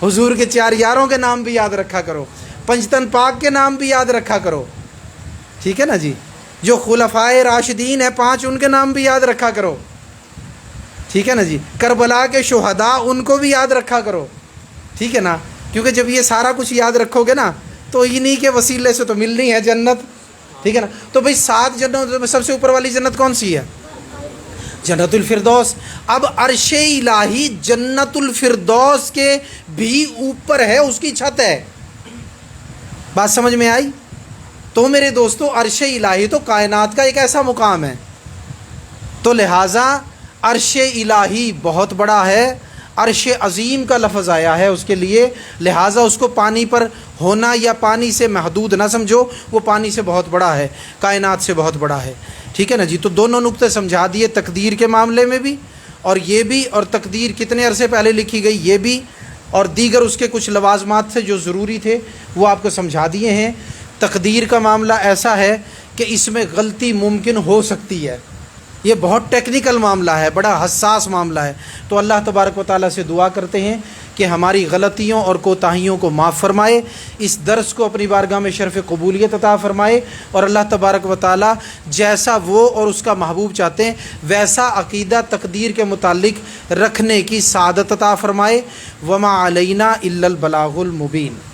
حضور کے 4 یاروں کے نام بھی یاد رکھا کرو، پنجتن پاک کے نام بھی یاد رکھا کرو، ٹھیک ہے نا جی۔ جو خلفائے راشدین ہیں 5، ان کے نام بھی یاد رکھا کرو، ٹھیک ہے نا جی۔ کربلا کے شہداء، ان کو بھی یاد رکھا کرو، ٹھیک ہے نا۔ کیونکہ جب یہ سارا کچھ یاد رکھو گے نا تو انہی کے وسیلے سے تو ملنی ہے جنت، ٹھیک ہے نا۔ تو بھئی 7 جنتوں میں سب سے اوپر والی جنت کون سی ہے؟ جنت الفردوس۔ اب عرش الہی جنت الفردوس کے بھی اوپر ہے، اس کی چھت ہے۔ بات سمجھ میں آئی؟ تو میرے دوستو عرش الہی تو کائنات کا ایک ایسا مقام ہے، تو لہٰذا عرش الہی بہت بڑا ہے، عرش عظیم کا لفظ آیا ہے اس کے لیے، لہٰذا اس کو پانی پر ہونا یا پانی سے محدود نہ سمجھو، وہ پانی سے بہت بڑا ہے، کائنات سے بہت بڑا ہے، ٹھیک ہے نا جی۔ تو دونوں نقطے سمجھا دیے، تقدیر کے معاملے میں بھی اور یہ بھی، اور تقدیر کتنے عرصے پہلے لکھی گئی یہ بھی، اور دیگر اس کے کچھ لوازمات سے جو ضروری تھے وہ آپ کو سمجھا دیے ہیں۔ تقدیر کا معاملہ ایسا ہے کہ اس میں غلطی ممکن ہو سکتی ہے، یہ بہت ٹیکنیکل معاملہ ہے، بڑا حساس معاملہ ہے۔ تو اللہ تبارک و تعالیٰ سے دعا کرتے ہیں کہ ہماری غلطیوں اور کوتاہیوں کو معاف فرمائے، اس درس کو اپنی بارگاہ میں شرف قبولیت عطا فرمائے، اور اللہ تبارک و تعالیٰ جیسا وہ اور اس کا محبوب چاہتے ہیں ویسا عقیدہ تقدیر کے متعلق رکھنے کی سعادت عطا فرمائے۔ وما علینا الا البلاغ المبین۔